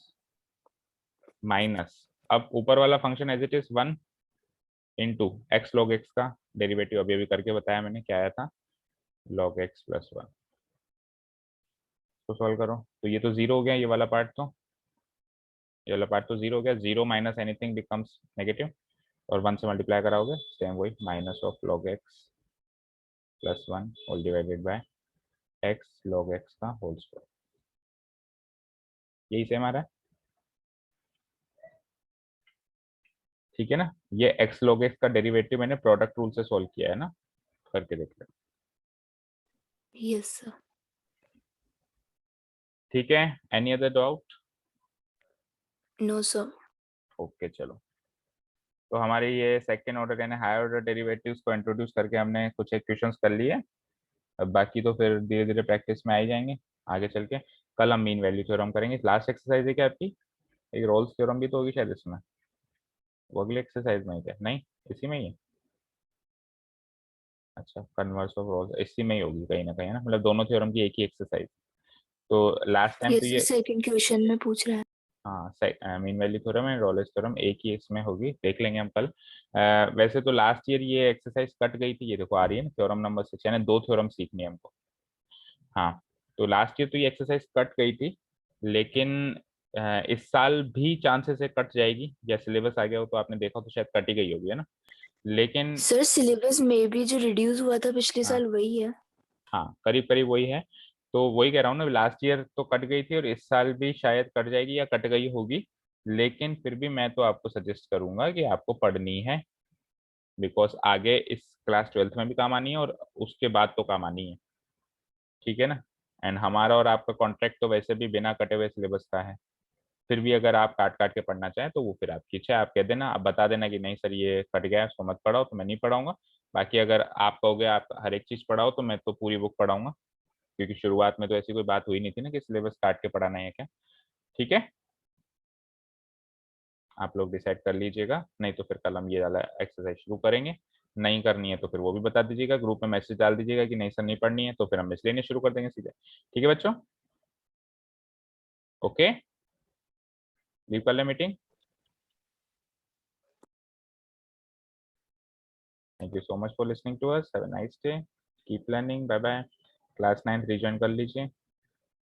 minus, अब ऊपर वाला function as it is 1 into x log x का डेरिवेटिव अभी अभी करके बताया मैंने, क्या आया था, log x प्लस 1। तो सॉल्व करो, तो ये तो 0 हो गया, ये वाला पार्ट तो, ये वाला पार्ट तो 0 हो गया, 0 माइनस एनीथिंग बिकम्स नेगेटिव, और 1 से मल्टीप्लाई कराओगे सेम वही, minus of log x plus 1 whole divided by x log x का होल स्क्वायर, यही सेम आ रहा है, ठीक है ना। ये x log x का डेरिवेटिव मैंने प्रोडक्ट रूल से सॉल्व किया है ना, करके देख लो, Yes, sir. ठीक है। Any other doubt? No, sir. Okay चलो, तो हमारे ये सेकेंड ऑर्डर यानी हायर ऑर्डर डेरिवेटिव्स को इंट्रोड्यूस करके हमने कुछ एक क्वेश्चंस कर लिए, अब बाकी तो फिर धीरे धीरे प्रैक्टिस में आ ही जाएंगे आगे चल के। कल हम मीन वैल्यू थ्योरम करेंगे, लास्ट एक्सरसाइज है क्या आपकी, एक रोल्स थ्योरम भी तो होगी शायद इसमें, वो अगले एक्सरसाइज में ही क्या, नहीं इसी में ही है, अच्छा कन्वर्स ऑफ रोल्स इसी में ही होगी कहीं ना कहीं, है ना, मतलब दोनों थ्योरम की एक ही एक्सरसाइज। तो लास्ट टाइम तो Yes, sir. ये, Second question में पूछ रहा है। हाँ mean value theorem and Rolle's theorem एक ही इसमें होगी, देख लेंगे हम कल। वैसे तो लास्ट ईयर ये एक्सरसाइज कट गई थी, ये देखो आ रही है ना, थ्योरम नंबर 6, यानी 2 थ्योरम सीखनी है हमको। हाँ, तो लास्ट ईयर तो ये एक्सरसाइज कट गई थी, लेकिन इस साल भी चांसेस है कट जाएगी, या सिलेबस आ गया हो तो आपने देखा तो शायद कट ही गई होगी, है ना, लेकिन सर सिलेबस में भी जो रिड्यूस हुआ था पिछले हाँ साल वही है। हाँ करीब करीब वही है, तो वही कह रहा हूँ ना, लास्ट ईयर तो कट गई थी और इस साल भी शायद कट जाएगी या कट गई होगी, लेकिन फिर भी मैं तो आपको सजेस्ट करूंगा कि आपको पढ़नी है, बिकॉज आगे इस क्लास 12th में भी काम आनी है और उसके बाद तो काम आनी है, ठीक है ना। एंड हमारा और आपका कॉन्ट्रैक्ट तो वैसे भी बिना कटे हुए सिलेबस का है, फिर भी अगर आप काट काट के पढ़ना चाहें तो वो फिर आपकी इच्छा है, आप कह देना, आप बता देना कि नहीं सर ये कट गया है इसको मत पढ़ाओ, तो मैं नहीं पढ़ाऊंगा। बाकी अगर आप कहोगे आप हर एक चीज पढ़ाओ तो मैं तो पूरी बुक पढ़ाऊंगा, क्योंकि शुरुआत में तो ऐसी कोई बात हुई नहीं थी ना कि सिलेबस काट के पढ़ाना है क्या, ठीक है। आप लोग डिसाइड कर लीजिएगा, नहीं तो फिर कल हम ये वाला एक्सरसाइज शुरू करेंगे, नहीं करनी है तो फिर वो भी बता दीजिएगा, ग्रुप में मैसेज डाल दीजिएगा कि नहीं सर नहीं पढ़नी है, तो फिर हम मिसलेनियस शुरू कर देंगे सीधे, ठीक है बच्चों, ओके, लीव कर ले meeting. Thank you so much for listening to us, have a nice day, keep learning, bye bye. Class 9 rejoin कर लीजिए।